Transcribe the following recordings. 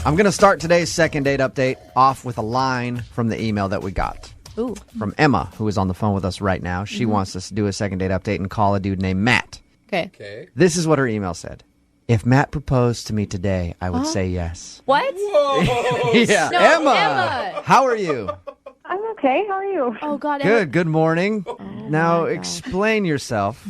I'm going to start today's second date update off with a line from the email that we got. Ooh. From Emma, who is on the phone with us right now. She wants us to do a second date update and call a dude named Matt. Okay. This is what her email said. If Matt proposed to me today, I would say yes. What? Yeah. No, Emma, how are you? I'm okay. How are you? Oh, God. Emma. Good morning. Now explain yourself.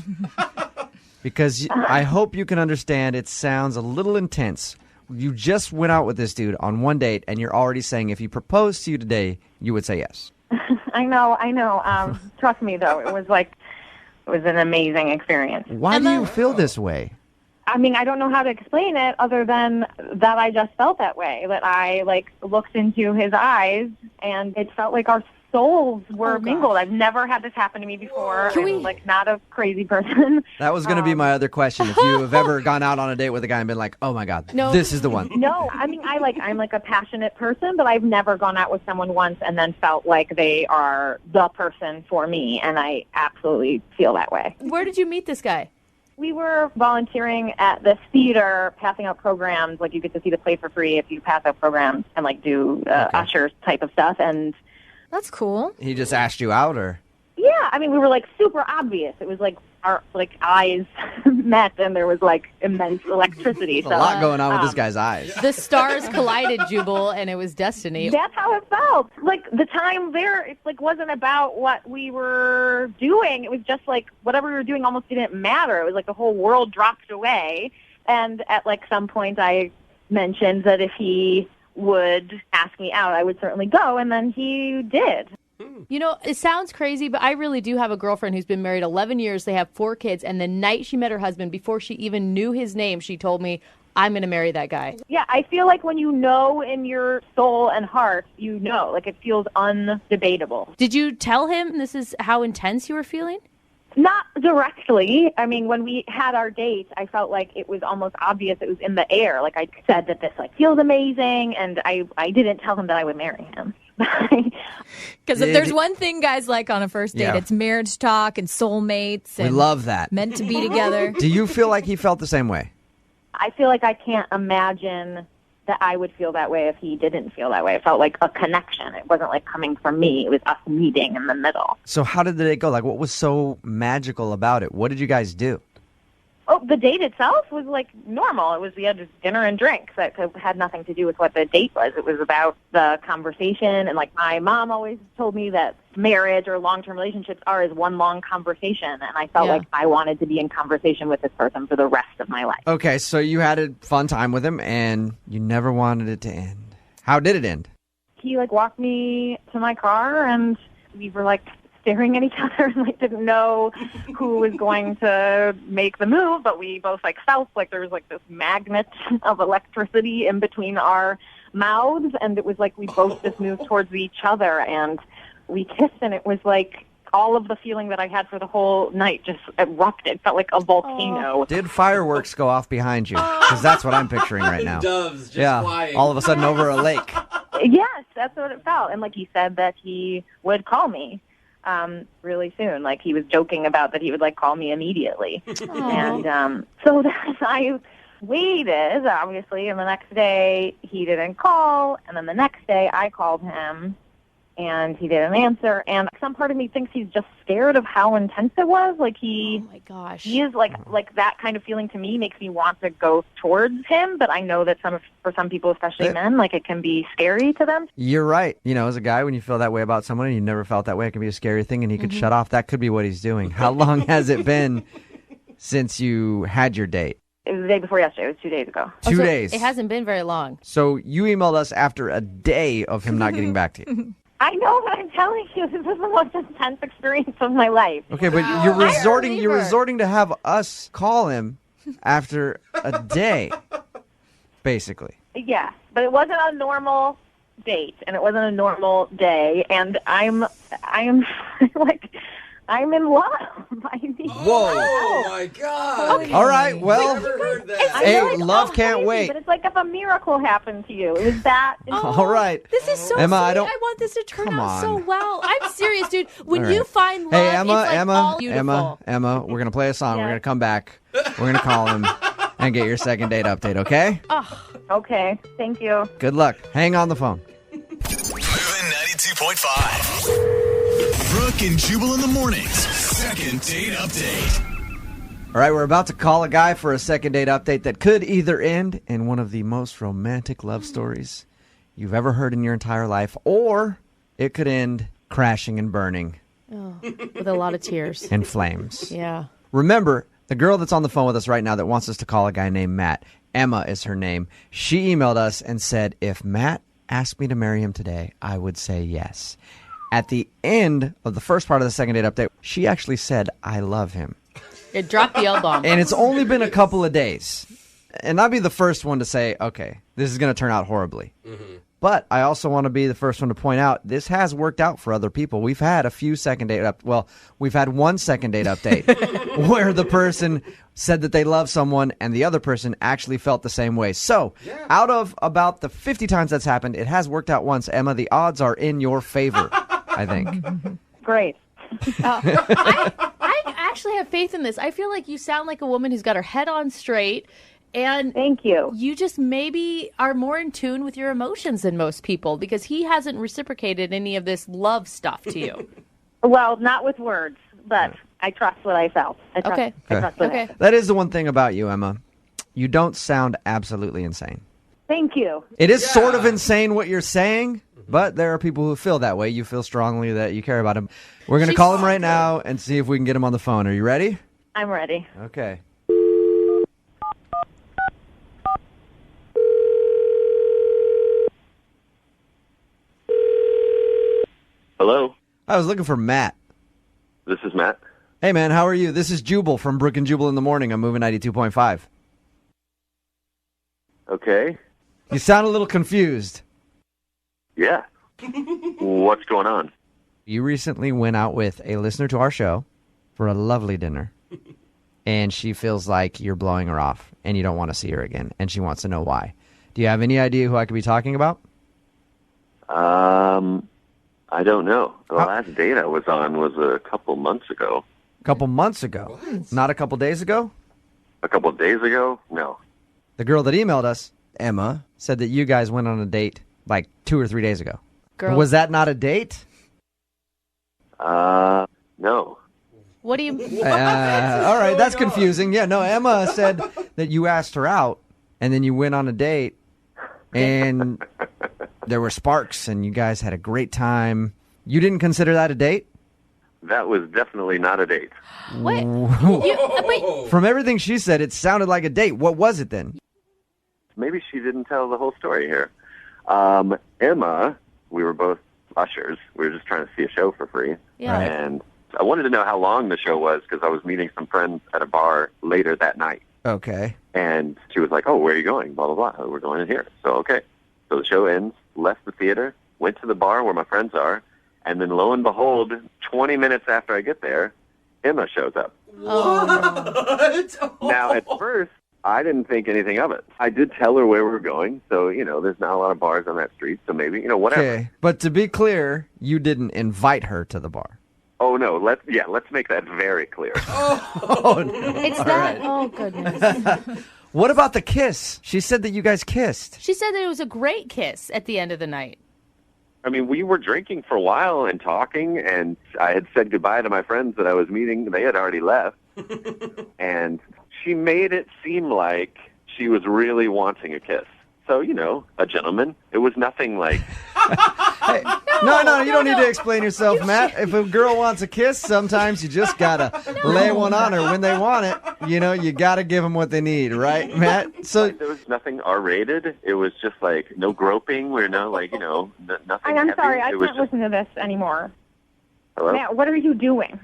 Because I hope you can understand it sounds a little intense. You just went out with this dude on one date, and you're already saying if he proposed to you today, you would say yes. I know. Trust me, though. It was an amazing experience. Why do you feel this way? I mean, I don't know how to explain it other than that I just felt that way, that I, looked into his eyes, and it felt like our souls were mingled. I've never had this happen to me before. I'm, not a crazy person. That was going to be my other question. If you have ever gone out on a date with a guy and been like, oh, my God, this is the one. No, I mean, I'm a passionate person, but I've never gone out with someone once and then felt like they are the person for me, and I absolutely feel that way. Where did you meet this guy? We were volunteering at this theater, passing out programs. You get to see the play for free if you pass out programs and, do ushers type of stuff. And that's cool. He just asked you out, or? Yeah, I mean, we were, super obvious. It was, our, eyes met, and there was, immense electricity. There's a lot going on with this guy's eyes. The stars collided, Jubal, and it was destiny. That's how it felt. The time there, it, wasn't about what we were doing. It was just, whatever we were doing almost didn't matter. It was the whole world dropped away. And at, some point, I mentioned that if he would ask me out, I would certainly go, and then he did. You know, it sounds crazy, but I really do have a girlfriend who's been married 11 years. They have 4 kids, and the night she met her husband, before she even knew his name, she told me, I'm going to marry that guy. Yeah, I feel like when you know in your soul and heart, you know. It feels undebatable. Did you tell him this is how intense you were feeling? Not directly. I mean, when we had our date, I felt like it was almost obvious. It was in the air. I said that this feels amazing, and I didn't tell him that I would marry him. Because if there's one thing guys like on a first date, it's marriage talk and soulmates. And we love that. Meant to be together. Do you feel like he felt the same way? I feel like I can't imagine that I would feel that way if he didn't feel that way. It felt like a connection. It wasn't coming from me. It was us meeting in the middle. So how did it go? What was so magical about it? What did you guys do? Oh, the date itself was normal. We had just dinner and drinks. That had nothing to do with what the date was. It was about the conversation. And my mom always told me that marriage or long-term relationships are one long conversation. And I felt like I wanted to be in conversation with this person for the rest of my life. Okay, so you had a fun time with him and you never wanted it to end. How did it end? He walked me to my car, and we were staring at each other and didn't know who was going to make the move, but we both felt like there was this magnet of electricity in between our mouths, and it was we both just moved towards each other, and we kissed, and it was all of the feeling that I had for the whole night just erupted. It felt like a volcano. Did fireworks go off behind you? Because that's what I'm picturing right now. Doves just flying. All of a sudden over a lake. Yes, that's what it felt. And he said that he would call me really soon. He was joking about that he would call me immediately. And so then I waited, obviously, and the next day he didn't call, and then the next day I called him and he didn't answer, and some part of me thinks he's just scared of how intense it was. Oh my gosh. He is like that kind of feeling to me makes me want to go towards him, but I know that for some people, especially men, it can be scary to them. You're right. As a guy, when you feel that way about someone and you never felt that way, it can be a scary thing, and he could shut off. That could be what he's doing. How long has it been since you had your date? It was the day before yesterday. It was 2 days ago. 2 days. It hasn't been very long. So you emailed us after a day of him not getting back to you. I know, but I'm telling you, this is the most intense experience of my life. Okay, but you're resorting to have us call him after a day, basically. Yeah, but it wasn't a normal date, and it wasn't a normal day, and I'm I'm in love. Whoa! Oh my God! Okay. All right, well, I've never heard that. hey, love can't wait. But it's if a miracle happened to you. It was that. All right, this is so Emma, sweet. I want this to turn out so well. I'm serious, dude. When you find love, hey, Emma, it's all beautiful. Emma, we're gonna play a song. Yeah. We're gonna come back. We're gonna call him. and get your second date update, okay? Okay, thank you. Good luck. Hang on the phone. Moving 92.5. Brooke and Jubal in the mornings. Second date update. All right, we're about to call a guy for a second date update that could either end in one of the most romantic love stories you've ever heard in your entire life, or it could end crashing and burning With a lot of tears. in flames. Yeah. Remember, the girl that's on the phone with us right now that wants us to call a guy named Matt, Emma is her name. She emailed us and said, if Matt asked me to marry him today, I would say yes. At the end of the first part of the second date update, she actually said, I love him. It dropped the L-bomb. And it's only been a couple of days. And I'll be the first one to say, okay, this is going to turn out horribly. Mm-hmm. But I also want to be the first one to point out this has worked out for other people. We've had a few second date we've had one second date update where the person said that they love someone and the other person actually felt the same way. So out of about the 50 times that's happened, it has worked out once. Emma, the odds are in your favor, I think. Great. I actually have faith in this. I feel like you sound like a woman who's got her head on straight. And Thank you. You just maybe are more in tune with your emotions than most people because he hasn't reciprocated any of this love stuff to you. Well, not with words, but I trust what I felt. I trust what I felt. That is the one thing about you, Emma. You don't sound absolutely insane. Thank you. It is sort of insane what you're saying, but there are people who feel that way. You feel strongly that you care about him. We're going to call him right now and see if we can get him on the phone. Are you ready? I'm ready. Okay. Hello, I was looking for Matt. this is Matt. Hey, man, how are you? This is Jubal from Brooke and Jubal in the morning. I'm moving 92.5. Okay. You sound a little confused. Yeah. What's going on? You recently went out with a listener to our show for a lovely dinner, and she feels like you're blowing her off, and you don't want to see her again, and she wants to know why. Do you have any idea who I could be talking about? I don't know. The last date I was on was a couple months ago. A couple months ago? What? Not a couple days ago? A couple days ago? No. The girl that emailed us, Emma, said that you guys went on a date like 2 or 3 days ago. Girl. Was that not a date? No. What do you... All right, that's confusing. Yeah, no, Emma said that you asked her out, and then you went on a date, and there were sparks, and you guys had a great time. You didn't consider that a date? That was definitely not a date. What? Wait. From everything she said, it sounded like a date. What was it then? Maybe she didn't tell the whole story here. Emma, we were both ushers. We were just trying to see a show for free. Yeah. Right. And I wanted to know how long the show was because I was meeting some friends at a bar later that night. Okay. And she was like, oh, where are you going? Blah, blah, blah. We're going in here. So, okay. So the show ends, left the theater, went to the bar where my friends are, and then lo and behold, 20 minutes after I get there, Emma shows up. What? Now, at first, I didn't think anything of it. I did tell her where we were going, so, there's not a lot of bars on that street, so maybe, whatever. Okay. But to be clear, you didn't invite her to the bar. Oh, no, let's make that very clear. Oh, no. It's that... Oh, goodness. What about the kiss? She said that you guys kissed. She said that it was a great kiss at the end of the night. I mean, we were drinking for a while and talking, and I had said goodbye to my friends that I was meeting. They had already left. And she made it seem like she was really wanting a kiss. So, a gentleman. It was nothing like... Hey, no, you don't need to explain yourself, Matt. If a girl wants a kiss, sometimes you just gotta lay one on her when they want it. You gotta give them what they need, right, Matt? So there was nothing R-rated. It was just like no groping. We're nothing. I'm heavy. sorry, I It was can't listen to this anymore. Hello, Matt, what are you doing?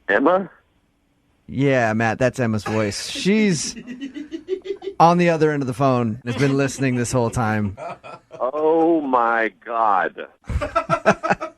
Emma. yeah, Matt, that's Emma's voice. She's on the other end of the phone. Has been listening this whole time. Oh my God.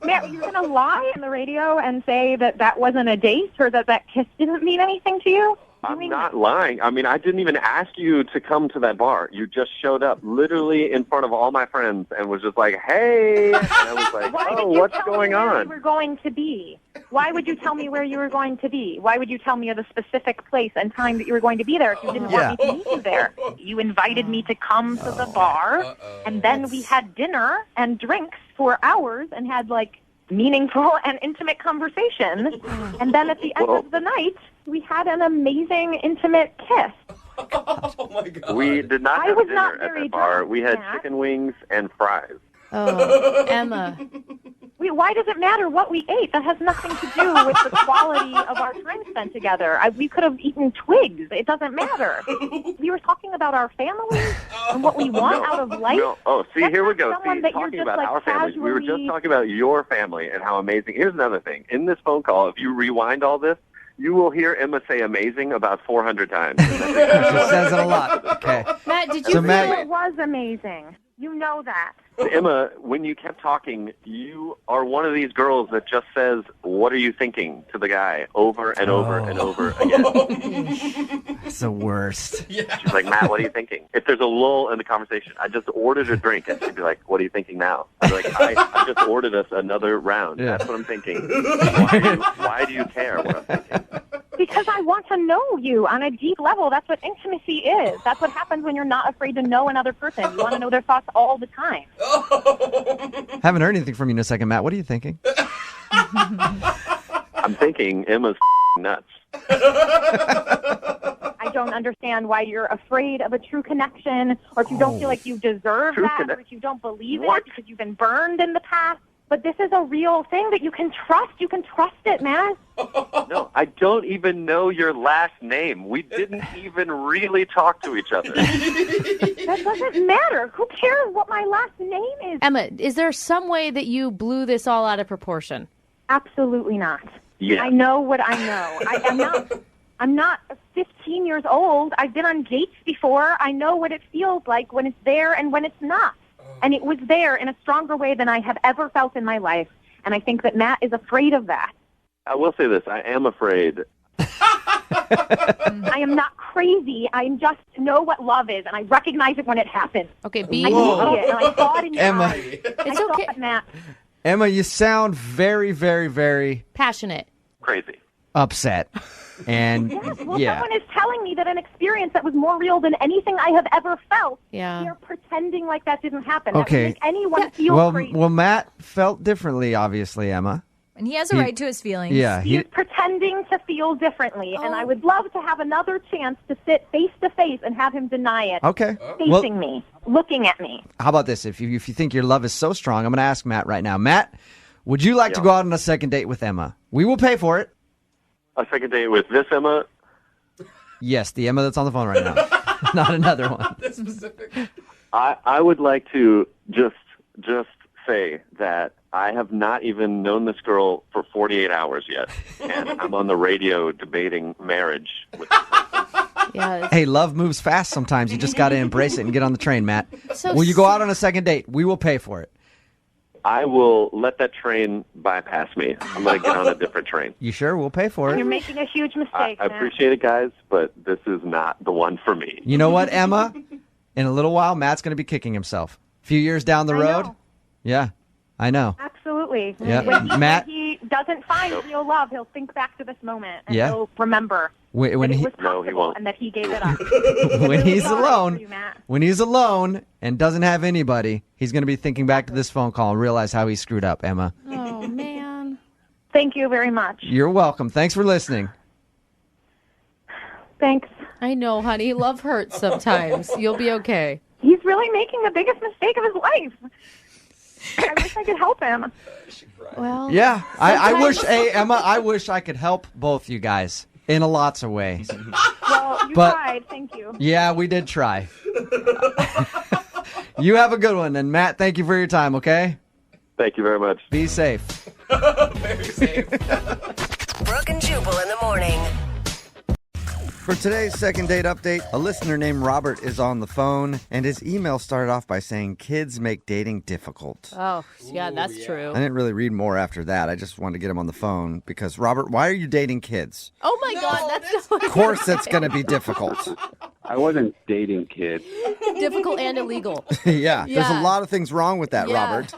Matt, you're going to lie on the radio and say that wasn't a date or that kiss didn't mean anything to you? doing I'm not lying. I mean, I didn't even ask you to come to that bar. You just showed up literally in front of all my friends and was just like, hey. And I was like, Why oh, did you what's tell going me where on? you were going to be? Why would you tell me where you were going to be? Why would you tell me of the specific place and time that you were going to be there if you didn't want me to meet you there? You invited me to come to the bar, and then we had dinner and drinks for hours and had, like, meaningful and intimate conversations. And then at the end of the night, we had an amazing, intimate kiss. Oh, my God. We did not I have was dinner not at very that bar. drunk, We had Matt. chicken wings and fries. Oh, Emma. Why does it matter what we ate? That has nothing to do with the quality of our time spent together. We could have eaten twigs. It doesn't matter. We were talking about our families and what we want out of life. No. Oh, see, That's here we not go. someone See, that you're talking just, about like, our families. We were just casually- talking about your family and how amazing. Here's another thing. In this phone call, if you rewind all this, you will hear Emma say amazing about 400 times. She says it a lot. Okay. Matt, did you So, feel... Matt- It was amazing. You know that. Emma, when you kept talking, you are one of these girls that just says, what are you thinking, to the guy over and over and over again. It's the worst. She's like, Matt, what are you thinking? If there's a lull in the conversation, I just ordered a drink, and she'd be like, what are you thinking now? I'd be like, I just ordered us another round. Yeah. That's what I'm thinking. Why do you care what I'm thinking? Because I want to know you on a deep level. That's what intimacy is. That's what happens when you're not afraid to know another person. You want to know their thoughts all the time. Haven't heard anything from you in a second, Matt. What are you thinking? I'm thinking Emma's nuts. I don't understand why you're afraid of a true connection, or if you don't feel like you deserve True that, or if you don't believe in it because you've been burned in the past. But this is a real thing that you can trust. You can trust it, man. No, I don't even know your last name. We didn't even really talk to each other. That doesn't matter. Who cares what my last name is? Emma, is there some way that you blew this all out of proportion? Absolutely not. Yeah. I know what I know. I'm not 15 years old. I've been on dates before. I know what it feels like when it's there and when it's not. And it was there in a stronger way than I have ever felt in my life. And I think that Matt is afraid of that. I will say this. I am afraid. I am not crazy. I just know what love is, and I recognize it when it happens. Okay, I be... see it, and I saw it in your Emma. eyes. It's I saw okay. it, Matt. Emma, you sound very, very, very Passionate. Crazy. upset. And Yes, well, yeah. someone is telling me that an experience that was more real than anything I have ever felt. Yeah. They're pretending like that didn't happen. That Okay. would make anyone feel Well, crazy. well, Matt felt differently, obviously, Emma. And he has a right to his feelings. Yeah, He's pretending to feel differently, and I would love to have another chance to sit face to face and have him deny it. Okay. Facing Well, me, looking at me. how about this? If you think your love is so strong, I'm going to ask Matt right now. Matt, would you like to go out on a second date with Emma? We will pay for it. A second date with this Emma? Yes, the Emma that's on the phone right now. Not another one. That's specific. I would like to just say that I have not even known this girl for 48 hours yet, and I'm on the radio debating marriage with Yeah. Hey, love moves fast sometimes. You just got to embrace it and get on the train, Matt. So will you go out on a second date? We will pay for it. I will let that train bypass me. I'm going to get on a different train. You sure? We'll pay for You're it. making a huge I mistake, Matt. appreciate it, guys, but this is not the one for me. You know what, Emma? In a little while, Matt's going to be kicking himself. A few years down the I road. know. Yeah, I know. Absolutely. Yeah. When Matt- he doesn't find real love, he'll think back to this moment and Yeah. he'll remember When that it he was No, he possible won't. and that he gave it up. when he's Sorry alone, for you, Matt. when he's alone and doesn't have anybody, he's going to be thinking back to this phone call and realize how he screwed up, Emma. Oh, man. Thank you very much. You're welcome. Thanks for listening. Thanks. I know, honey. Love hurts sometimes. You'll be okay. He's really making the biggest mistake of his life. I wish I could help him. Well, Yeah, I wish, sometimes- hey, Emma, I wish I could help both you guys in lots of ways. Well, you But- tried. Thank you. Yeah, we did try. You have a good one. And Matt, thank you for your time, okay? Thank you very much. Be safe. Very safe. Brooke and Jubal in the morning. For today's second date update, a listener named Robert is on the phone, and his email started off by saying kids make dating difficult. Oh, yeah, that's true. I didn't really read more after that. I just wanted to get him on the phone because, Robert, why are you dating kids? Oh, my God, that's Of course that's going to be difficult. I wasn't dating kids. difficult and illegal. Yeah, there's a Yeah. lot of things wrong with that, Yeah. Robert.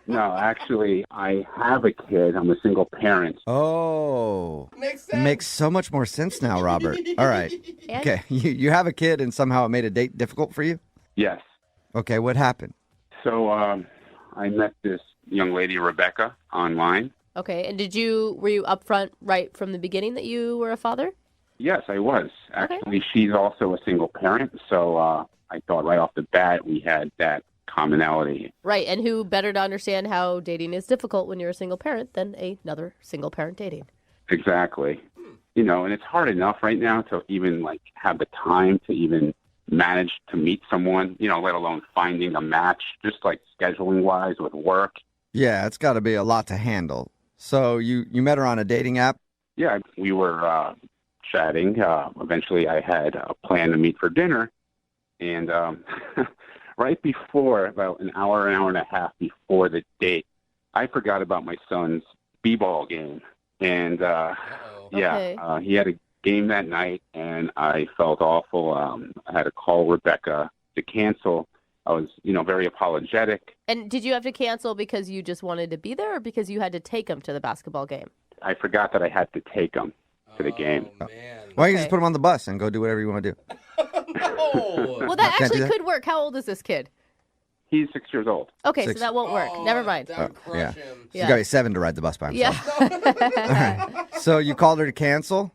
No, actually, I have a kid. I'm a single parent. Oh. Makes sense. Makes so much more sense now, Robert. All right. And- Okay, you have a kid and somehow it made a date difficult for you? Yes. Okay, what happened? So I met this young lady, Rebecca, online. Okay, and were you upfront right from the beginning that you were a father? Yes, I was. Actually, she's also a single parent, so I thought right off the bat we had that commonality. Right, and who better to understand how dating is difficult when you're a single parent than another single parent dating? Exactly. You know, and it's hard enough right now to even like have the time to even manage to meet someone, you know, let alone finding a match, just like scheduling wise with work. Yeah, it's got to be a lot to handle. So you met her on a dating app? Yeah, we were chatting. Eventually I had a plan to meet for dinner. And right before, about an hour and a half before the date, I forgot about my son's b-ball game. And Okay. he had a game that night, and I felt awful. I had to call Rebecca to cancel. I was, very apologetic. And did you have to cancel because you just wanted to be there or because you had to take him to the basketball game? I forgot that I had to take him to the game. Oh, man. Why don't you just Okay. put him on the bus and go do whatever you want to do? Oh. Well, that Can't do actually that? could work. How old is this kid? He's 6 years old. Okay, Six. so that won't work. Oh, Never mind. That would Oh, crush yeah. him. He's got to be 7 to ride the bus by himself. Yeah. All right. So you called her to cancel?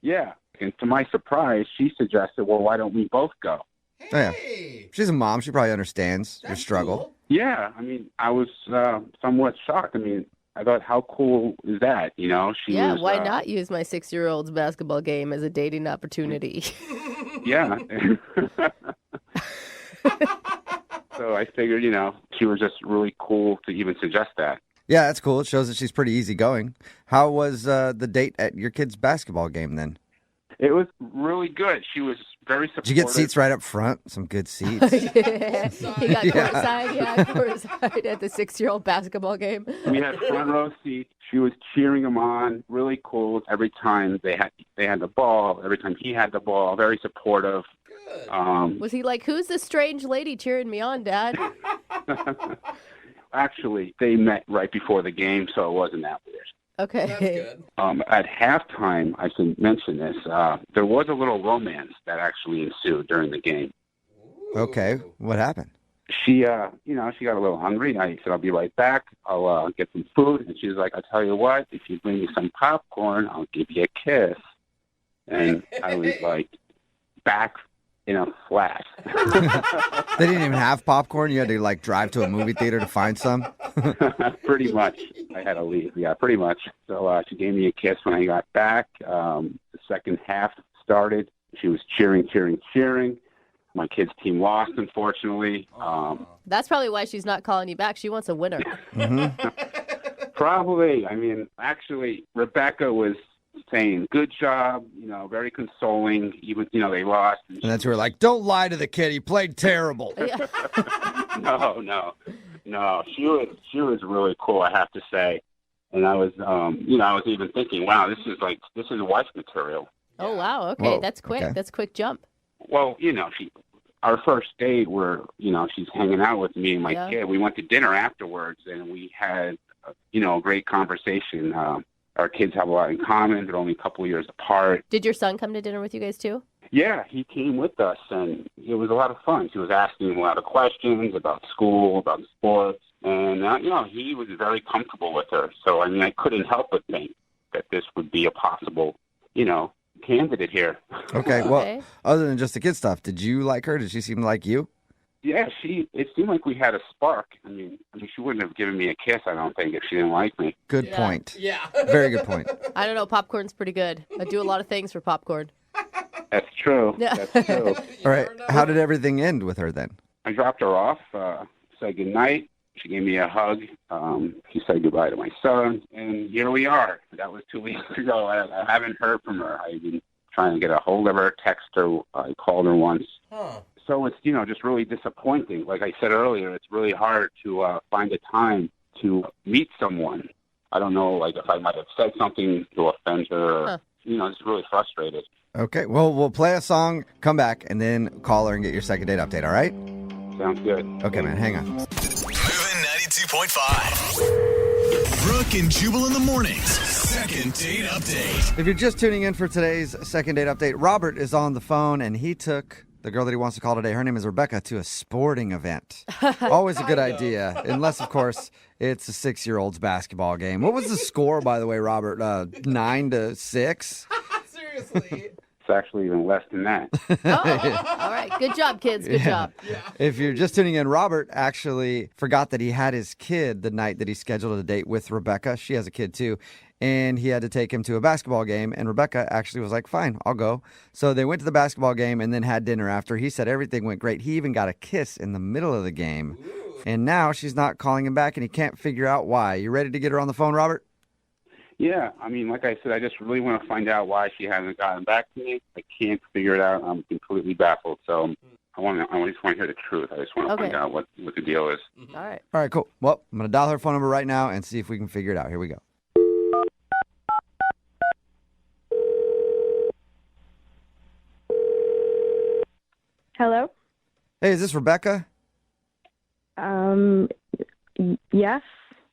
Yeah. And to my surprise, she suggested, well, why don't we both go? Oh, yeah. Hey. She's a mom. She probably understands your That's struggle. cool. Yeah. I mean, I was somewhat shocked. I mean, I thought, how cool is that? She Yeah, was, why not use my 6-year-old's basketball game as a dating opportunity? Yeah. So I figured, she was just really cool to even suggest that. Yeah, that's cool. It shows that she's pretty easygoing. How was the date at your kid's basketball game then? It was really good. She was very supportive. Did you get seats right up front? Some good seats. He got courtside at the 6-year-old basketball game. We had front row seats. She was cheering him on. Really cool. Every time they had the ball. Every time he had the ball. Very supportive. Was he like, who's this strange lady cheering me on, Dad? Actually, they met right before the game, so it wasn't that weird. Okay. That's good. At halftime, I should mention this. There was a little romance that actually ensued during the game. Okay, what happened? She, she got a little hungry. I said, I'll be right back. I'll get some food. And she was like, I'll tell you what, if you bring me some popcorn, I'll give you a kiss. And I was like, back in a flash. They didn't even have popcorn. You had to drive to a movie theater to find some. Pretty much. I had to leave. Yeah, pretty much. So she gave me a kiss when I got back. The second half started. She was cheering. My kids' team lost, unfortunately. That's probably why she's not calling you back. She wants a winner. Probably. I mean, actually, Rebecca was saying, good job, very consoling, even, they lost. And that's where like, don't lie to the kid. He played terrible. Yeah. No. She was really cool, I have to say. And I was, I was even thinking, wow, this is wife material. Oh, wow. Okay, Whoa, that's quick. okay. That's a quick jump. Well, our first date where, she's hanging out with me and my Yeah. kid. We went to dinner afterwards and we had, a great conversation. Our kids have a lot in common. They're only a couple of years apart. Did your son come to dinner with you guys too? Yeah, he came with us, and it was a lot of fun. He was asking a lot of questions about school, about sports, and, he was very comfortable with her. So, I couldn't help but think that this would be a possible, candidate here. Okay, well, Okay. other than just the kid stuff, did you like her? Did she seem like you? Yeah, it seemed like we had a spark. I mean, she wouldn't have given me a kiss, I don't think, if she didn't like me. Good Yeah. point. Yeah. Very good point. I don't know. Popcorn's pretty good. I do a lot of things for popcorn. That's true. Yeah. That's true. All right, how did everything end with her then? I dropped her off, said goodnight. She gave me a hug. She said goodbye to my son, and here we are. That was 2 weeks ago. I haven't heard from her. trying to get a hold of her, text her. I called her once. Huh. So it's, just really disappointing. Like I said earlier, it's really hard to find a time to meet someone. I don't know, like if I might have said something to offend her. Or, just really frustrated. Okay, well, we'll play a song, come back, and then call her and get your second date update, all right? Sounds good. Okay, man, hang on. Moving 92.5. Brooke and Jubal in the mornings. Second date update. If you're just tuning in for today's second date update, Robert is on the phone, and he took the girl that he wants to call today, her name is Rebecca, to a sporting event. Always a good idea, unless, of course, it's a 6-year-old's basketball game. What was the score, by the way, Robert? 9-6? Seriously. It's actually even less than that. All right. Good job, kids. Good job. Yeah. If you're just tuning in, Robert actually forgot that he had his kid the night that he scheduled a date with Rebecca. She has a kid, too. And he had to take him to a basketball game, and Rebecca actually was like, fine, I'll go. So they went to the basketball game and then had dinner after. He said everything went great. He even got a kiss in the middle of the game. Ooh. And now she's not calling him back, and he can't figure out why. You ready to get her on the phone, Robert? Yeah, I mean, like I said, I just really want to find out why she hasn't gotten back to me. I can't figure it out. I'm completely baffled. So I just want to hear the truth. I just want to find out what the deal is. All right. All right, cool. Well, I'm going to dial her phone number right now and see if we can figure it out. Here we go. Hello? Hey, is this Rebecca? Yes.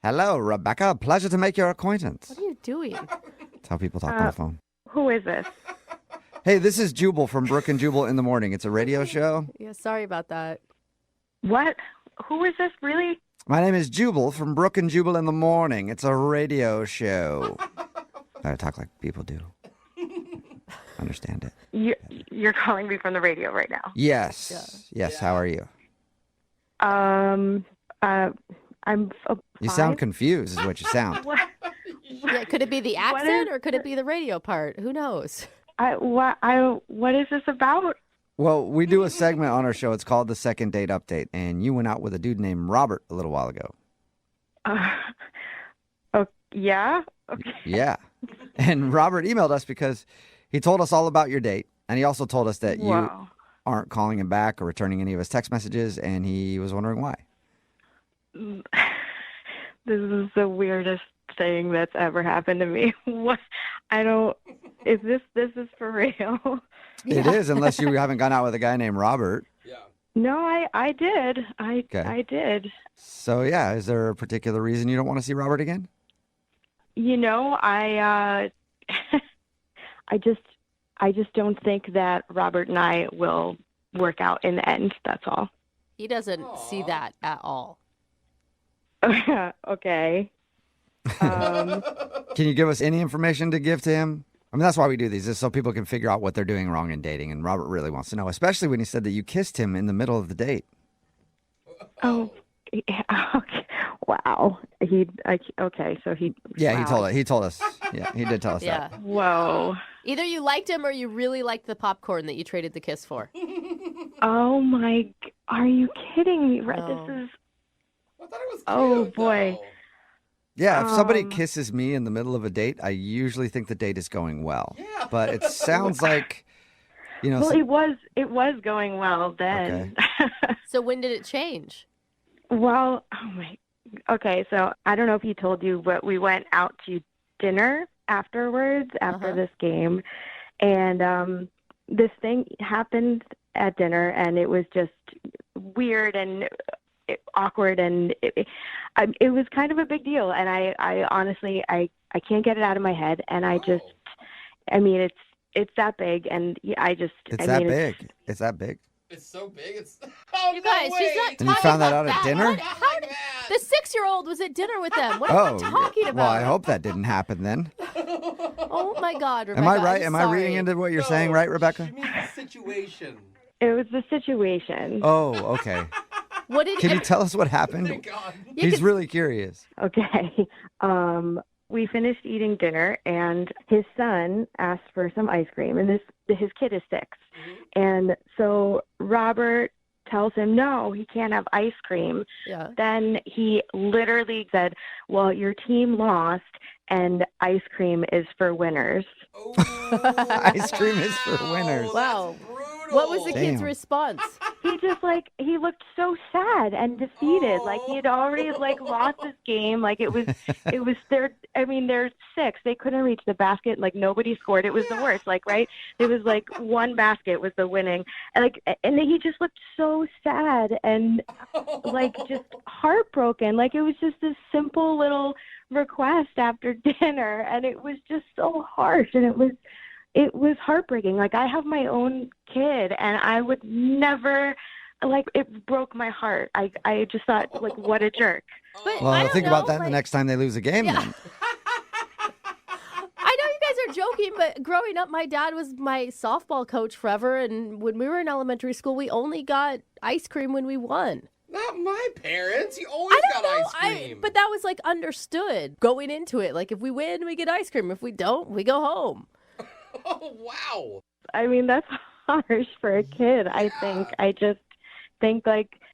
Hello, Rebecca. Pleasure to make your acquaintance. What are you doing? That's how people talk on the phone. Who is this? Hey, this is Jubal from Brooke and Jubal in the Morning. It's a radio show. Yeah, sorry about that. What? Who is this, really? My name is Jubal from Brooke and Jubal in the Morning. It's a radio show. I talk like people do. Understand it. You're calling me from the radio right now. Yes. Yeah. Yes. How are you? I'm You sound confused is what you sound. What? Yeah, could it be the accent or could it be the radio part? Who knows? What is this about? Well, we do a segment on our show. It's called the Second Date Update, and you went out with a dude named Robert a little while ago. Yeah? Okay. Yeah. And Robert emailed us because he told us all about your date, and he also told us that you aren't calling him back or returning any of his text messages, and he was wondering why. This is the weirdest thing that's ever happened to me. What? Is this is for real? It is, unless you haven't gone out with a guy named Robert. Yeah. No, I did. Okay. I did. So, yeah, is there a particular reason you don't want to see Robert again? I just don't think that Robert and I will work out in the end. That's all. He doesn't see that at all. Okay. Can you give us any information to give to him? I mean, that's why we do these, is so people can figure out what they're doing wrong in dating. And Robert really wants to know, especially when he said that you kissed him in the middle of the date. Oh, yeah, okay. Wow. So he. Yeah, wow. he told us. Yeah, he did tell us Yeah. that. Whoa. Either you liked him or you really liked the popcorn that you traded the kiss for. Oh my! Are you kidding me? Right? No. This is. I thought it was cute, Oh, boy. though. Yeah, if somebody kisses me in the middle of a date, I usually think the date is going well. Yeah. But it sounds like, Well, it was going well then. So when did it change? Well, okay. So I don't know if he told you, but we went out to dinner afterwards after this game, and this thing happened at dinner, and it was just weird and awkward, and it was kind of a big deal. And I honestly I can't get it out of my head, and it's that big, and it's that big. It's that big. It's so big. It's You guys, she's not And you talking found that about out at dinner? How did, the 6-year-old was at dinner with them. What are you talking about? Well, I hope that didn't happen then. Oh my God, Rebecca. Am I right? I'm Am I reading sorry. into what you're saying, right, Rebecca? She means the situation. It was the situation. Oh, okay. What did Can you tell us what happened? Thank God. He's really curious. Okay. We finished eating dinner, and his son asked for some ice cream, and his kid is 6. And so Robert tells him, no, he can't have ice cream. Yeah. Then he literally said, well, your team lost and ice cream is for winners. Ice cream is for winners. Wow. Brutal. What was the kid's Damn. response? He just he looked so sad and defeated. Like he had already lost his game. Like it was their, they're 6. They couldn't reach the basket. Like nobody scored. It was the worst. Like, right. It was like one basket was the winning. And and he just looked so sad and just heartbroken. Like it was just this simple little request after dinner. And it was just so harsh. And it was heartbreaking. Like I have my own kid and I would never, it broke my heart. I just thought, what a jerk. But Well, think about that the next time they lose a game then. I know you guys are joking, but growing up, my dad was my softball coach forever. And when we were in elementary school, we only got ice cream when we won. Not my parents. You always got ice cream. But that was understood going into it. Like if we win, we get ice cream. If we don't, we go home. Oh, wow. That's harsh for a kid, I think. I just think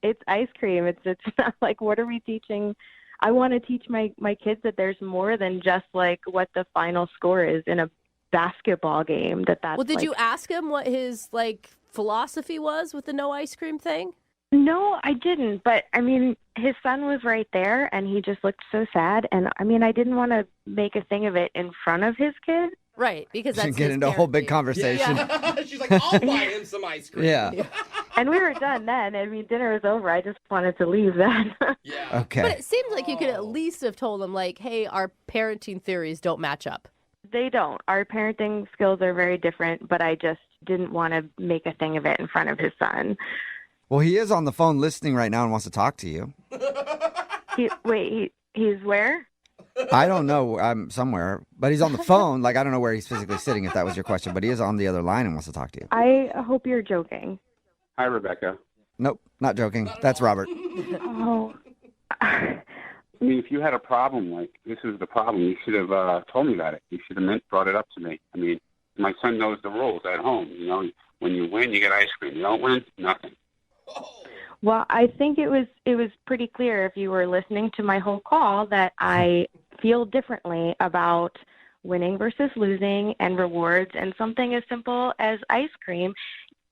it's ice cream. It's not what are we teaching? I want to teach my kids that there's more than just what the final score is in a basketball game. That's Well, did you ask him what his philosophy was with the no ice cream thing? No, I didn't. But his son was right there and he just looked so sad. And I didn't want to make a thing of it in front of his kid. Right, because that's Get his into a whole big parenting. conversation. Yeah. She's like, I'll buy him some ice cream. Yeah. And we were done then. Dinner was over. I just wanted to leave then. Yeah. Okay. But it seems like you could at least have told him, hey, our parenting theories don't match up. They don't. Our parenting skills are very different, but I just didn't want to make a thing of it in front of his son. Well, he is on the phone listening right now and wants to talk to you. He's where? I don't know. I'm somewhere, but he's on the phone. I don't know where he's physically sitting, if that was your question, but he is on the other line and wants to talk to you. I hope you're joking. Hi, Rebecca. Nope, not joking. That's Robert. Oh. If you had a problem, this is the problem, you should have told me about it. You should have brought it up to me. My son knows the rules at home. When you win, you get ice cream. You don't win, nothing. Well, I think it was pretty clear if you were listening to my whole call that I feel differently about winning versus losing and rewards and something as simple as ice cream.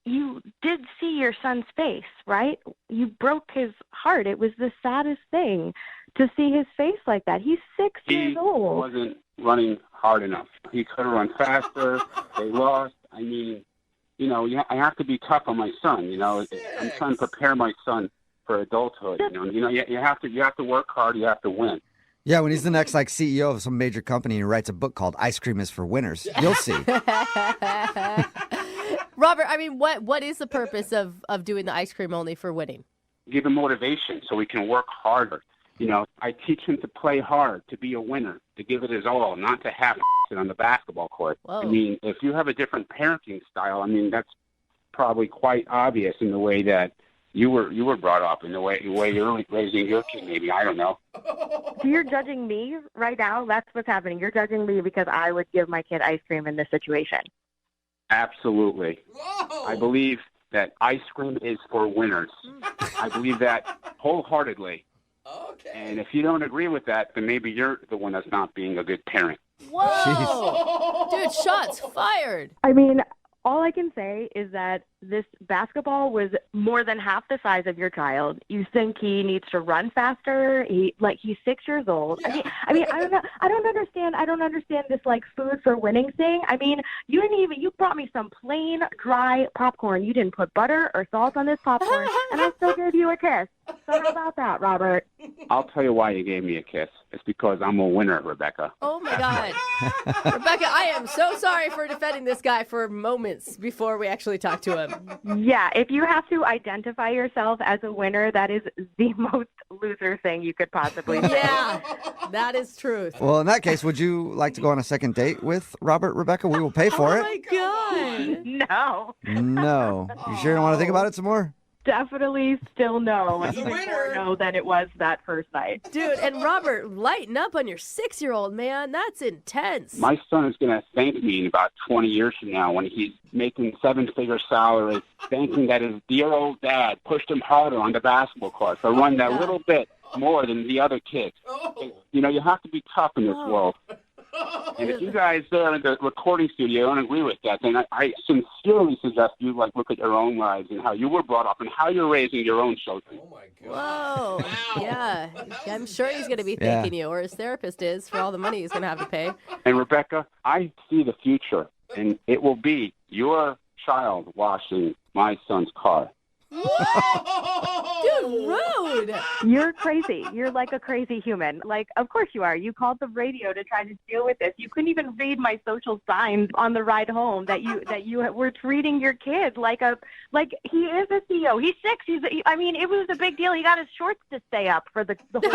You did see your son's face, right? You broke his heart. It was the saddest thing to see his face like that. He's 6 years old. He wasn't running hard enough. He could have run faster. They lost. I have to be tough on my son. I'm trying to prepare my son for adulthood. You have to work hard. You have to win. Yeah, when he's the next CEO of some major company and he writes a book called Ice Cream is for Winners, you'll see. Robert, what is the purpose of doing the ice cream only for winning? Give him motivation so he can work harder. I teach him to play hard, to be a winner, to give it his all, not to half it on the basketball court. Whoa. If you have a different parenting style, that's probably quite obvious in the way that you were brought up, in the way you're raising your kid. Maybe, I don't know. So you're judging me right now? That's what's happening. You're judging me because I would give my kid ice cream in this situation. Absolutely. Whoa. I believe that ice cream is for winners. I believe that wholeheartedly. Okay. And if you don't agree with that, then maybe you're the one that's not being a good parent. Whoa! Dude, shots fired. All I can say is that this basketball was more than half the size of your child. You think he needs to run faster? He's 6 years old. Yeah. I don't know. I don't understand this food for winning thing. You brought me some plain dry popcorn. You didn't put butter or salt on this popcorn, and I still gave you a kiss. So how about that, Robert? I'll tell you why you gave me a kiss. It's because I'm a winner, Rebecca. Oh my God. Rebecca, I am so sorry for defending this guy for moments before we actually talk to him. Yeah, if you have to identify yourself as a winner, that is the most loser thing you could possibly say. Yeah, that is truth. Well, in that case, would you like to go on a second date with Robert, Rebecca? We will pay for Oh it. my God. No. No. You sure you don't want to think about it some more? definitely still no. He's a Even winner. more no than it was that first night. Dude, and Robert, lighten up on your 6-year-old, man. That's intense. My son is going to thank me in about 20 years from now when he's making 7-figure salary, thanking that his dear old dad pushed him harder on the basketball court to run that little bit more than the other kids. Oh. You know, you have to be tough in this world. And if you guys there in the recording studio don't agree with that, then I sincerely suggest you look at your own lives and how you were brought up and how you're raising your own children. Oh my God. Whoa. Wow. Yeah. I'm sure he's going to be thanking you, or his therapist is, for all the money he's going to have to pay. And Rebecca, I see the future, and it will be your child washing my son's car. Dude, rude. You're crazy. You're like a crazy human. Like, of course you are. You called the radio to try to deal with this. You couldn't even read my social signs on the ride home that you were treating your kid like he is a CEO. He's 6. It was a big deal. He got his shorts to stay up for the whole game.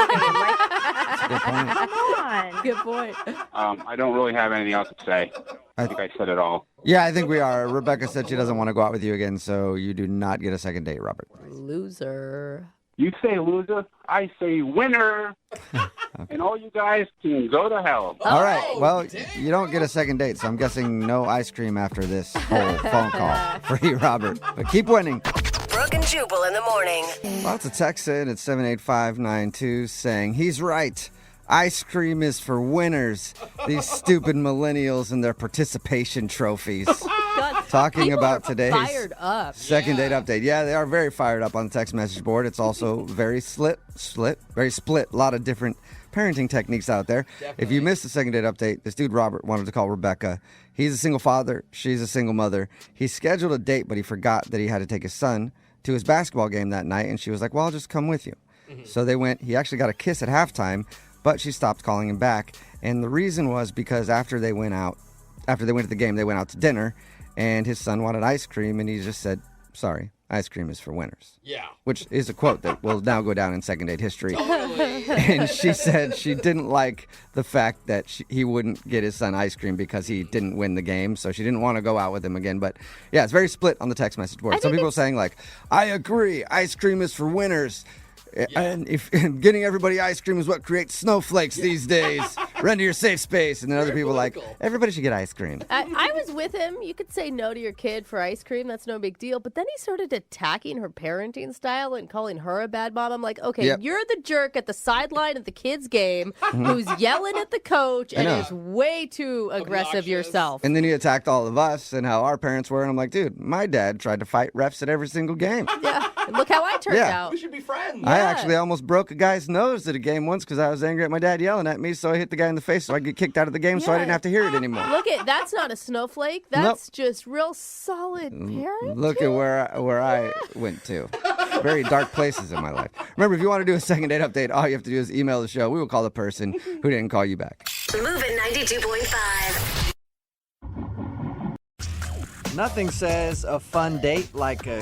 Come on. Good point. I don't really have anything else to say. I think I said it all. Yeah, I think we are. Rebecca said she doesn't want to go out with you again, so you do not get a second date, Robert. Loser. You say loser, I say winner. Okay. And all you guys can go to hell. All right. Well, you don't get a second date, so I'm guessing no ice cream after this whole phone call for you, Robert. But keep winning. Brooke and Jubal in the morning. Lots of texts in at 78592 saying, he's right. Ice cream is for winners. These stupid millennials and their participation trophies. God, Talking about today's fired up. second date update. Yeah, they are very fired up on the text message board. It's also very very split. A lot of different parenting techniques out there. Definitely. If you missed the second date update, this dude Robert wanted to call Rebecca. He's a single father. She's a single mother. He scheduled a date, but he forgot that he had to take his son to his basketball game that night, and she was like, well, I'll just come with you. Mm-hmm. So they went. He actually got a kiss at halftime, but she stopped calling him back. And the reason was because after they went to the game, they went out to dinner, and his son wanted ice cream, and he just said, sorry, ice cream is for winners. Yeah. Which is a quote that will now go down in second date history. Totally. And she said she didn't like the fact that he wouldn't get his son ice cream because he didn't win the game, so she didn't want to go out with him again. But yeah, it's very split on the text message board. Some people are saying like, I agree, ice cream is for winners. Yeah. And if getting everybody ice cream is what creates snowflakes these days, run to your safe space. And then other people are like, everybody should get ice cream. I was with him. You could say no to your kid for ice cream. That's no big deal. But then he started attacking her parenting style and calling her a bad mom. I'm like, okay, you're the jerk at the sideline at the kids' game who's yelling at the coach and is way too aggressive yourself. And then he attacked all of us and how our parents were. And I'm like, dude, my dad tried to fight refs at every single game. Yeah. Look how I turned out. We should be friends. I actually almost broke a guy's nose at a game once because I was angry at my dad yelling at me, so I hit the guy in the face so I get kicked out of the game so I didn't have to hear it anymore. Look that's not a snowflake. That's just real solid parenting. Look at where I went to. Very dark places in my life. Remember, if you want to do a second date update, all you have to do is email the show. We will call the person who didn't call you back. Moving 92.5. Nothing says a fun date like a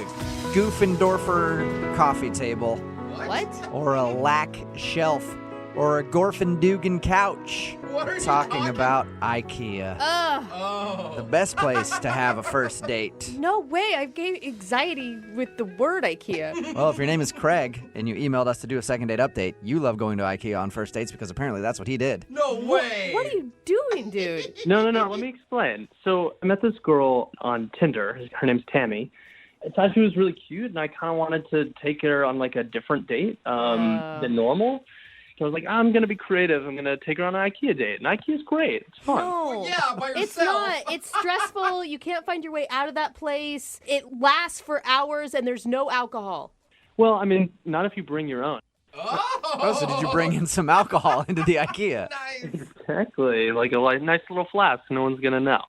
Goofendorfer coffee table. What? Or a Lack shelf. Or a Gorfendugan couch. What are you talking about IKEA. Oh. The best place to have a first date. No way. I gave anxiety with the word IKEA. Well, if your name is Craig and you emailed us to do a second date update, you love going to IKEA on first dates because apparently that's what he did. No way. What are you doing, dude? No. Let me explain. So I met this girl on Tinder. Her name's Tammy. I thought she was really cute, and I kind of wanted to take her on like a different date than normal. So I was like, I'm going to be creative. I'm going to take her on an IKEA date. And IKEA's great. It's fun. No. Yeah, by yourself. It's not. It's stressful. You can't find your way out of that place. It lasts for hours, and there's no alcohol. Well, I mean, not if you bring your own. Oh, so did you bring in some alcohol into the IKEA? Nice. Exactly. Like a nice little flask. No one's going to know.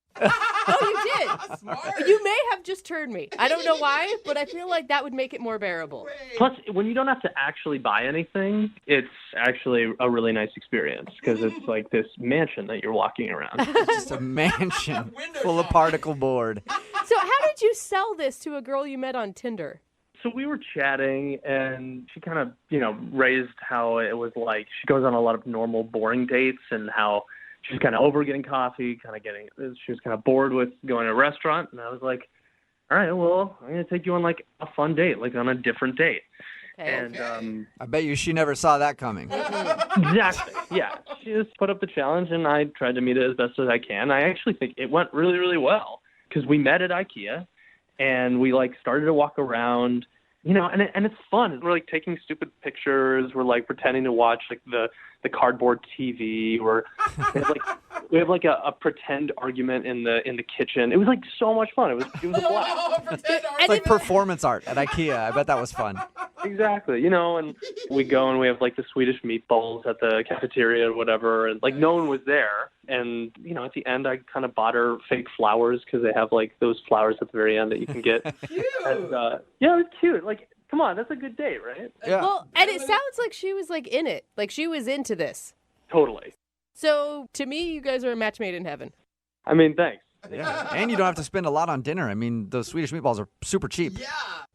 Oh, you did. Smart. You may have just turned me. I don't know why, but I feel like that would make it more bearable. Plus, when you don't have to actually buy anything, it's actually a really nice experience because it's like this mansion that you're walking around. It's just a mansion full of particle board. So how did you sell this to a girl you met on Tinder? So we were chatting, and she kind of, raised how it was like she goes on a lot of normal, boring dates and how she's kind of over getting coffee, she was kind of bored with going to a restaurant. And I was like, all right, well, I'm going to take you on like a fun date, like on a different date. And I bet you she never saw that coming. exactly, yeah. She just put up the challenge, and I tried to meet it as best as I can. I actually think it went really, really well because we met at IKEA, and we like started to walk around, and it's fun. We're like taking stupid pictures. We're like pretending to watch like the cardboard TV. We have like a pretend argument in the kitchen. It was like so much fun. It was a blast. It's like performance art at IKEA. I bet that was fun. Exactly, and we go and we have like the Swedish meatballs at the cafeteria or whatever, and like no one was there. And at the end, I kind of bought her fake flowers because they have like those flowers at the very end that you can get. Cute. And, yeah, it was cute. Like, come on, that's a good date, right? Yeah. Well, and it sounds like she was like in it, like she was into this. Totally. So to me, you guys are a match made in heaven. I mean, thanks. Yeah. And you don't have to spend a lot on dinner. I mean, those Swedish meatballs are super cheap. Yeah.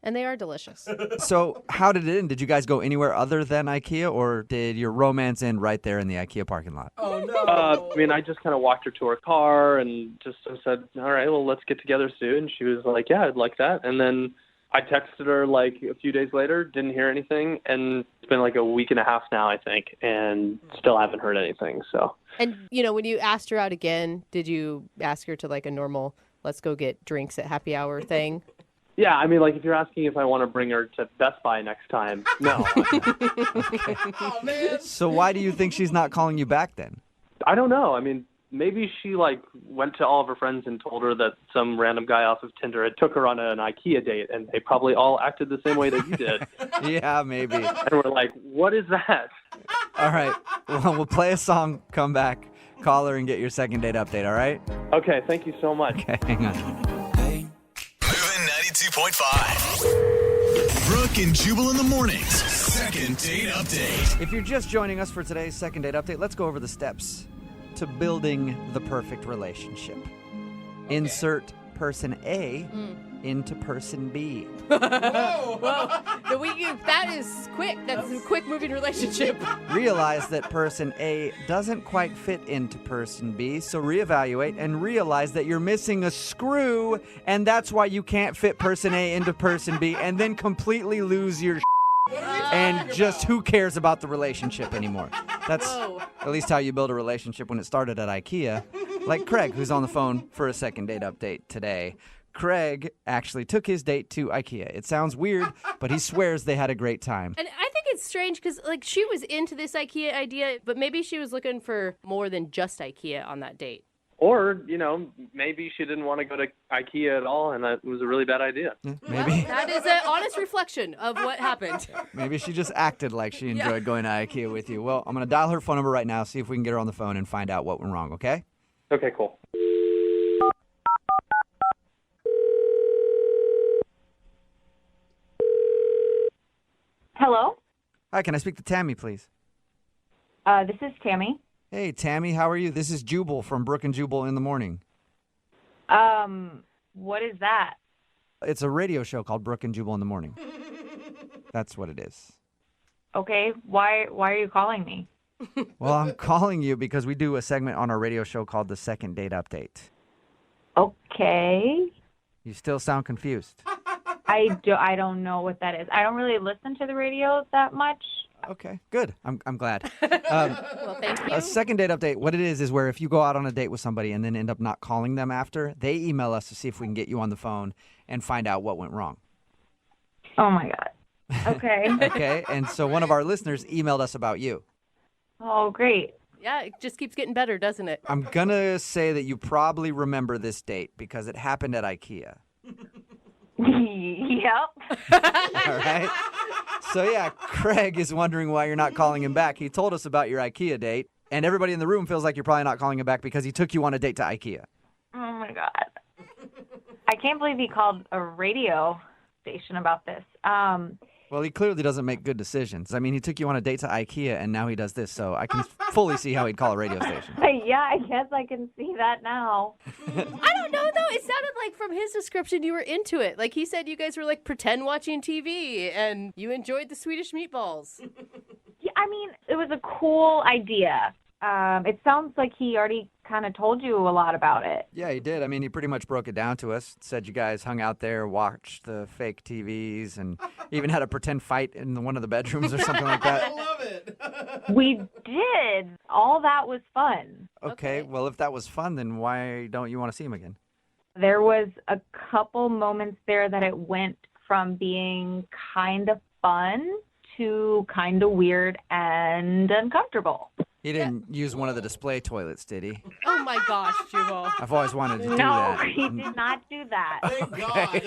And they are delicious. So how did it end? Did you guys go anywhere other than IKEA, or did your romance end right there in the IKEA parking lot? Oh, no. I mean, I just kind of walked her to her car and just said, all right, well, let's get together soon. She was like, yeah, I'd like that. And then I texted her like a few days later, didn't hear anything. And it's been like a week and a half now, I think, and still haven't heard anything. So. And, when you asked her out again, did you ask her to like a normal, let's go get drinks at happy hour thing? Yeah, I mean, like if you're asking if I want to bring her to Best Buy next time, no. Oh, man. So why do you think she's not calling you back then? I don't know. I mean, maybe she like went to all of her friends and told her that some random guy off of Tinder had took her on an IKEA date, and they probably all acted the same way that you did. Yeah, maybe. And we're like, what is that? All right. Well, we'll play a song, come back, call her, and get your second date update, all right? Okay, thank you so much. Okay, hang on. Moving 92.5. Brooke and Jubal in the mornings. Second date update. If you're just joining us for today's second date update, let's go over the steps to building the perfect relationship. Okay. Insert person A into person B. Whoa. That is quick. That's a quick moving relationship. Realize that person A doesn't quite fit into person B, so reevaluate and realize that you're missing a screw, and that's why you can't fit person A into person B, and then completely lose your and just who cares about the relationship anymore. That's at least how you build a relationship when it started at IKEA. Like Craig, who's on the phone for a second date update today. Craig actually took his date to IKEA. It sounds weird, but he swears they had a great time. And I think it's strange because, like, she was into this IKEA idea, but maybe she was looking for more than just IKEA on that date. Or, maybe she didn't want to go to IKEA at all, and that was a really bad idea. Maybe. That is an honest reflection of what happened. Maybe she just acted like she enjoyed going to IKEA with you. Well, I'm going to dial her phone number right now, see if we can get her on the phone and find out what went wrong, okay? Okay, cool. Hello? Hi, can I speak to Tammy, please? This is Tammy. Hey, Tammy, how are you? This is Jubal from Brooke and Jubal in the morning. What is that? It's a radio show called Brooke and Jubal in the morning. That's what it is. Okay, why are you calling me? Well, I'm calling you because we do a segment on our radio show called The Second Date Update. Okay. You still sound confused. I don't know what that is. I don't really listen to the radio that much. Okay, good. I'm glad. Well, thank you. A second date update, what it is where if you go out on a date with somebody and then end up not calling them after, they email us to see if we can get you on the phone and find out what went wrong. Oh, my God. Okay. Okay, and so one of our listeners emailed us about you. Oh, great. Yeah, it just keeps getting better, doesn't it? I'm going to say that you probably remember this date because it happened at IKEA. Yep. All right. So, yeah, Craig is wondering why you're not calling him back. He told us about your IKEA date, and everybody in the room feels like you're probably not calling him back because he took you on a date to IKEA. Oh, my God. I can't believe he called a radio station about this. Well, he clearly doesn't make good decisions. I mean, he took you on a date to IKEA, and now he does this, so I can fully see how he'd call a radio station. Yeah, I guess I can see that now. I don't know, though. It sounded like from his description you were into it. Like he said you guys were like pretend watching TV, and you enjoyed the Swedish meatballs. Yeah, I mean, it was a cool idea. It sounds like he already kind of told you a lot about it. Yeah, he did. I mean, he pretty much broke it down to us. Said you guys hung out there, watched the fake TVs, and even had a pretend fight in one of the bedrooms or something like that. I love it. We did. All that was fun. Okay, well, if that was fun, then why don't you want to see him again? There was a couple moments there that it went from being kind of fun to kind of weird and uncomfortable. He didn't use one of the display toilets, did he? Oh my gosh, Jubal. I've always wanted to do No, that. he did not do that. Thank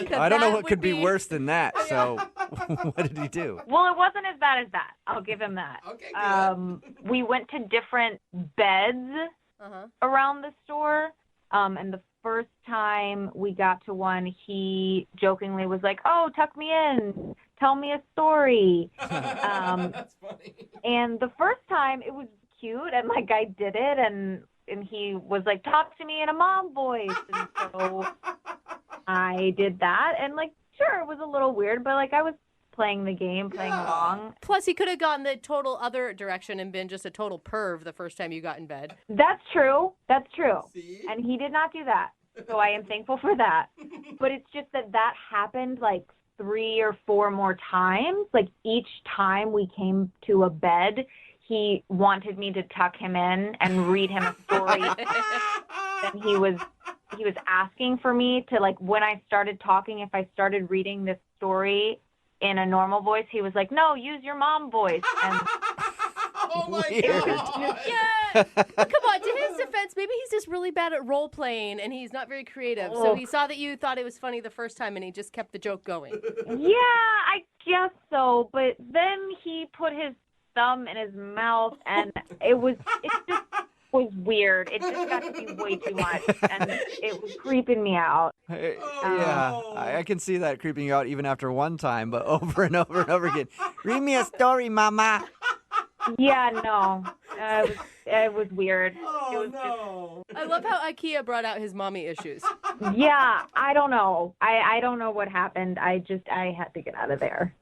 God. I don't know that what could would be be- worse than that, so what did he do? Well, it wasn't as bad as that. I'll give him that. Okay, good. We went to different beds around the store, and the first time we got to one, he jokingly was like, "Oh, tuck me in, tell me a story." That's funny. And the first time it was cute, and like I did it, and he was like, "Talk to me in a mom voice," and so I did that, and like sure it was a little weird, but like I was playing the game, playing along. Plus, he could have gone the total other direction and been just a total perv the first time you got in bed. That's true. That's true. See? And he did not do that. So I am thankful for that. But it's just that happened like 3 or 4 more times. Like each time we came to a bed, he wanted me to tuck him in and read him a story. And he was asking for me to, like, when I started talking, if I started reading this story in a normal voice, he was like, "No, use your mom voice." And Oh my Weird. God. Yeah. Come on, to his defense, maybe he's just really bad at role playing and he's not very creative. So he saw that you thought it was funny the first time and he just kept the joke going. yeah, I guess so. But then he put his thumb in his mouth, and it just was weird. It just got to be way too much, and it was creeping me out. Yeah, I can see that creeping you out even after one time, but over and over and over again. Read me a story, mama. Yeah, no, it was weird. Oh, It was no. I love how IKEA brought out his mommy issues. Yeah, I don't know. I don't know what happened. I had to get out of there.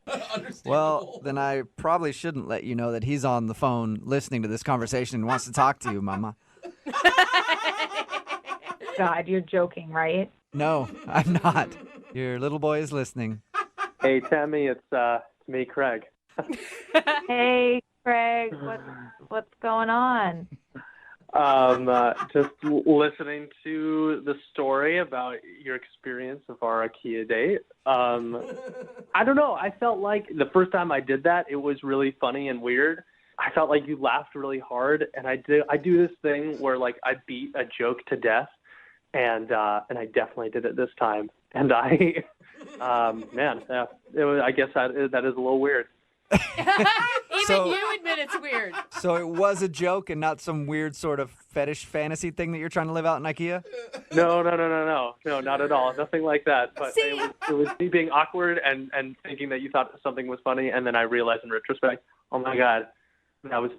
Well, then I probably shouldn't let you know that he's on the phone listening to this conversation and wants to talk to you, mama. God, you're joking, right? No, I'm not. Your little boy is listening. Hey, Tammy, it's me, Craig. Hey, Craig, what's going on? Just listening to the story about your experience of our IKEA date. I don't know. I felt like the first time I did that, it was really funny and weird. I felt like you laughed really hard, and I do this thing where like I beat a joke to death, and I definitely did it this time. And I, man, yeah, I guess that is a little weird. Even you admit it's weird. So it was a joke and not some weird sort of fetish fantasy thing that you're trying to live out in IKEA? No, not at all. Nothing like that. But See? it was me being awkward and thinking that you thought something was funny, and then I realized in retrospect, oh my God, that was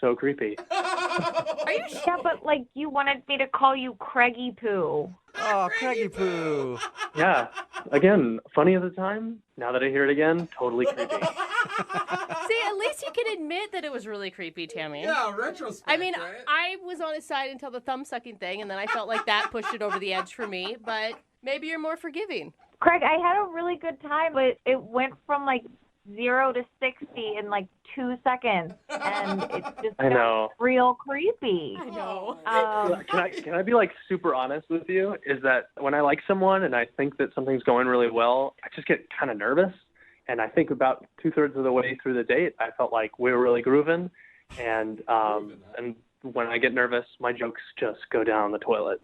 so creepy. Are you Yeah, but like you wanted me to call you Craigie Poo. Oh, Craigie Poo. Yeah. Again, funny at the time. Now that I hear it again, totally creepy. See, at least you can admit that it was really creepy, Tammy. Yeah, retrospect, I mean, right? I was on his side until the thumb sucking thing, and then I felt like that pushed it over the edge for me. But maybe you're more forgiving. Craig, I had a really good time, but it went from like 0 to 60 in like 2 seconds, and it just I know. got real creepy. I know. Can I be like super honest with you? Is that when I like someone and I think that something's going really well, I just get kind of nervous. And I think about 2/3 of the way through the date, I felt like we were really grooving. And when I get nervous, my jokes just go down the toilet.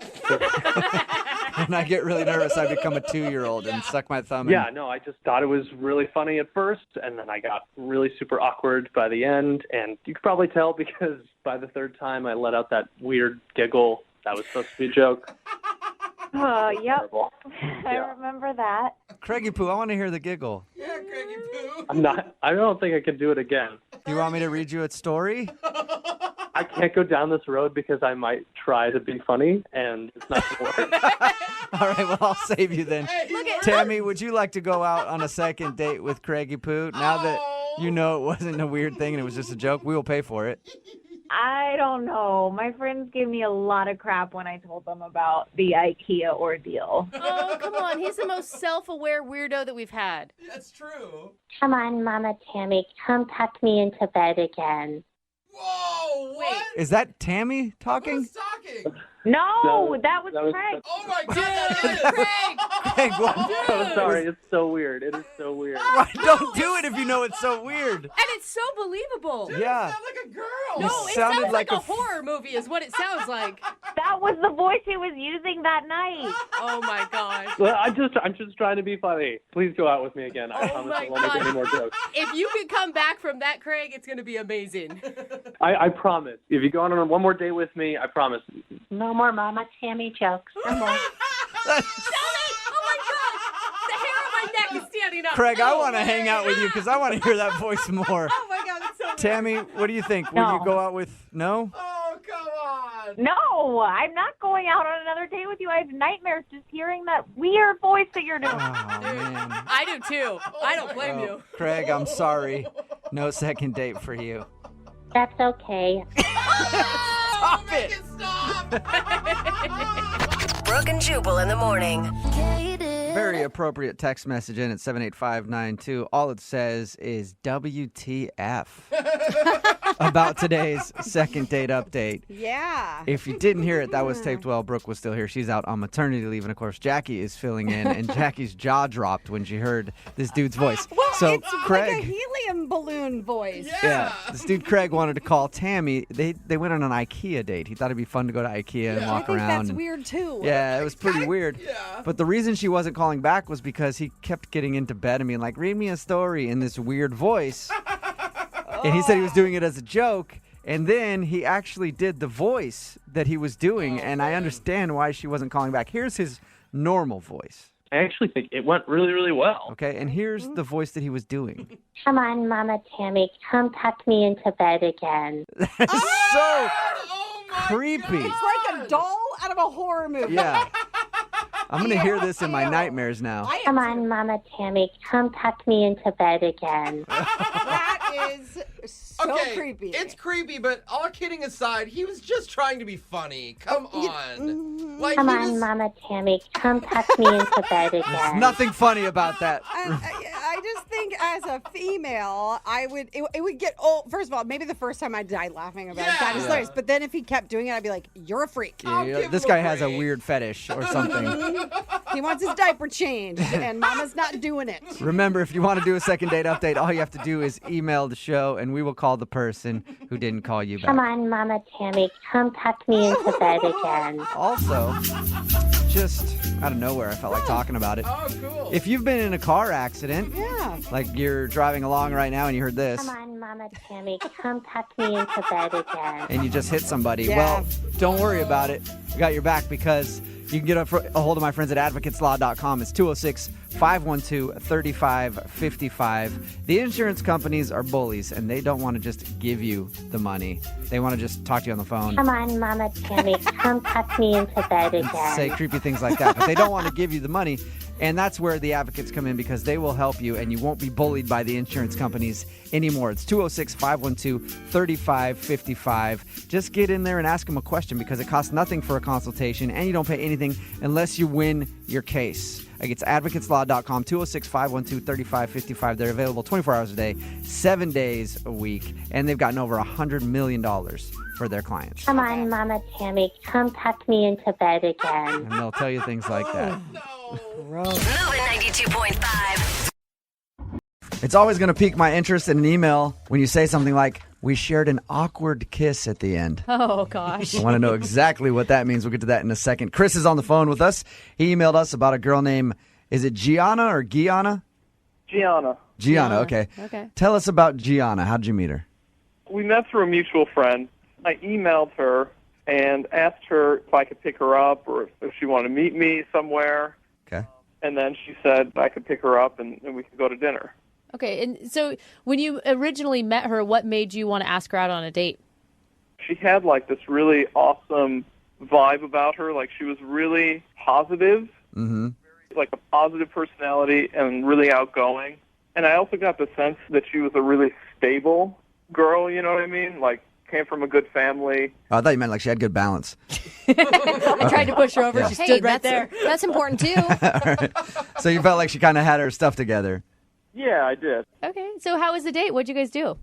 When I get really nervous, I become a 2-year-old and suck my thumb in. Yeah, no, I just thought it was really funny at first, and then I got really super awkward by the end. And you could probably tell because by the 3rd time I let out that weird giggle that was supposed to be a joke. Oh, yep. Terrible. I remember that. Craigie Poo, I want to hear the giggle. Yeah, Craigie Poo. I don't think I can do it again. Do you want me to read you a story? I can't go down this road because I might try to be funny, and it's not going to work. All right, well, I'll save you then. Look at Tammy, would you like to go out on a second date with Craigie Poo? Now that you know it wasn't a weird thing and it was just a joke, we will pay for it. I don't know. My friends gave me a lot of crap when I told them about the IKEA ordeal. Oh, come on. He's the most self-aware weirdo that we've had. That's true. Come on, Mama Tammy, come tuck me into bed again. Whoa, what? Is that Tammy talking? Who's talking? No, that was Craig. Oh my God, that is Craig, what? I'm sorry. It's so weird. It is so weird. Right, don't do it if you know it's so weird. And it's so believable. Dude, Yeah. You sound like a girl. No, it sounded sounds like like a horror movie is what it sounds like. That was the voice he was using that night. Oh, my gosh. Well, I'm just trying to be funny. Please go out with me again. I promise I won't make any more jokes. If you could come back from that, Craig, it's going to be amazing. I promise. If you go on one more date with me, I promise. No more Mama Tammy jokes. No more. Stop it! Oh, my God. The hair on my neck is standing up. Craig, I want to hang out with you because I want to hear that voice more. Oh, my God. It's so weird. Tammy, what do you think? Will you go out with no? Oh, come on. No, I'm not going out on another date with you. I have nightmares just hearing that weird voice that you're doing. Oh, man. I do, too. I don't blame you. Craig, I'm sorry. No second date for you. That's okay. Stop it! Stop. Brooke and Jubal in the morning. Very appropriate text message in at 78592. All it says is WTF about today's second date update. Yeah. If you didn't hear it, that was taped while Brooke was still here. She's out on maternity leave, and of course, Jackie is filling in, and Jackie's jaw dropped when she heard this dude's voice. Well, so it's Craig, like a helium balloon voice. yeah, this dude Craig wanted to call Tammy. They went on an IKEA date. He thought it'd be fun to go to IKEA and walk I think around. that's and, weird, too. Yeah, it was pretty weird. Yeah. But the reason she wasn't calling back was because he kept getting into bed and being like, read me a story in this weird voice. And he said he was doing it as a joke. And then he actually did the voice that he was doing. And I understand why she wasn't calling back. Here's his normal voice. I actually think it went really, really well. Okay, and here's the voice that he was doing. Come on, Mama Tammy, come tuck me into bed again. That's so Oh my creepy. It's like a doll out of a horror movie. Yeah. I'm going to hear this in my nightmares now. Come on, Mama Tammy, come tuck me into bed again. That is so Okay, creepy. it's creepy, but all kidding aside, he was just trying to be funny. Come on. Like, Come he on, was... Mama Tammy, come tuck me into bed There's again. nothing funny about that. I just think as a female, it would get old. First of all, maybe the first time I died laughing about it. That is hilarious. But then if he kept doing it, I'd be like, you're a freak. Yeah, this guy has a weird fetish or something. He wants his diaper changed, and Mama's not doing it. Remember, if you want to do a second date update, all you have to do is email the show, and we will call the person who didn't call you back. Come on, Mama Tammy, come tuck me into bed again. Also, just out of nowhere, I felt like talking about it. Oh, cool. If you've been in a car accident, like you're driving along right now and you heard this, Come on, Mama Tammy, come tuck me into bed again. and you just hit somebody, Yeah. well, don't worry about it. We got your back because you can get a hold of my friends at advocateslaw.com. It's 206-512-3555. The insurance companies are bullies, and they don't want to just give you the money. They want to just talk to you on the phone. Come on, Mama Tammy, come tuck me into bed and again. say creepy things like that, but they don't want to give you the money. And that's where the advocates come in because they will help you and you won't be bullied by the insurance companies anymore. It's 206-512-3555. Just get in there and ask them a question because it costs nothing for a consultation and you don't pay anything unless you win your case. Like it's advocateslaw.com, 206-512-3555. They're available 24 hours a day, 7 days a week, and they've gotten over $100 million for their clients. Come on, Mama Tammy, come tuck me into bed again. And they'll tell you things like that. Moving 92.5. It's always going to pique my interest in an email when you say something like, we shared an awkward kiss at the end. Oh, gosh. I want to know exactly what that means. We'll get to that in a second. Chris is on the phone with us. He emailed us about a girl named, is it Gianna or Gianna? Gianna. Gianna, okay. Okay. Tell us about Gianna. How'd you meet her? We met through a mutual friend. I emailed her and asked her if I could pick her up or if she wanted to meet me somewhere. Okay. And then she said I could pick her up and we could go to dinner. Okay, and so when you originally met her, what made you want to ask her out on a date? She had like this really awesome vibe about her. Like she was really positive, like a positive personality and really outgoing. And I also got the sense that she was a really stable girl, you know what I mean? Like came from a good family. Oh, I thought you meant like she had good balance. I tried to push her over. Yeah. She stood right there. That's important too. All right. So you felt like she kind of had her stuff together. Yeah, I did. Okay, so how was the date? What'd you guys do?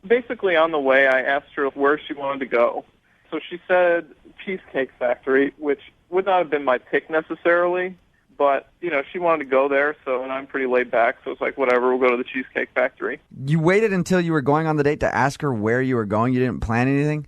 Basically, on the way, I asked her where she wanted to go. So she said Cheesecake Factory, which would not have been my pick necessarily, but, she wanted to go there, and I'm pretty laid back, so it's like, whatever, we'll go to the Cheesecake Factory. You waited until you were going on the date to ask her where you were going? You didn't plan anything?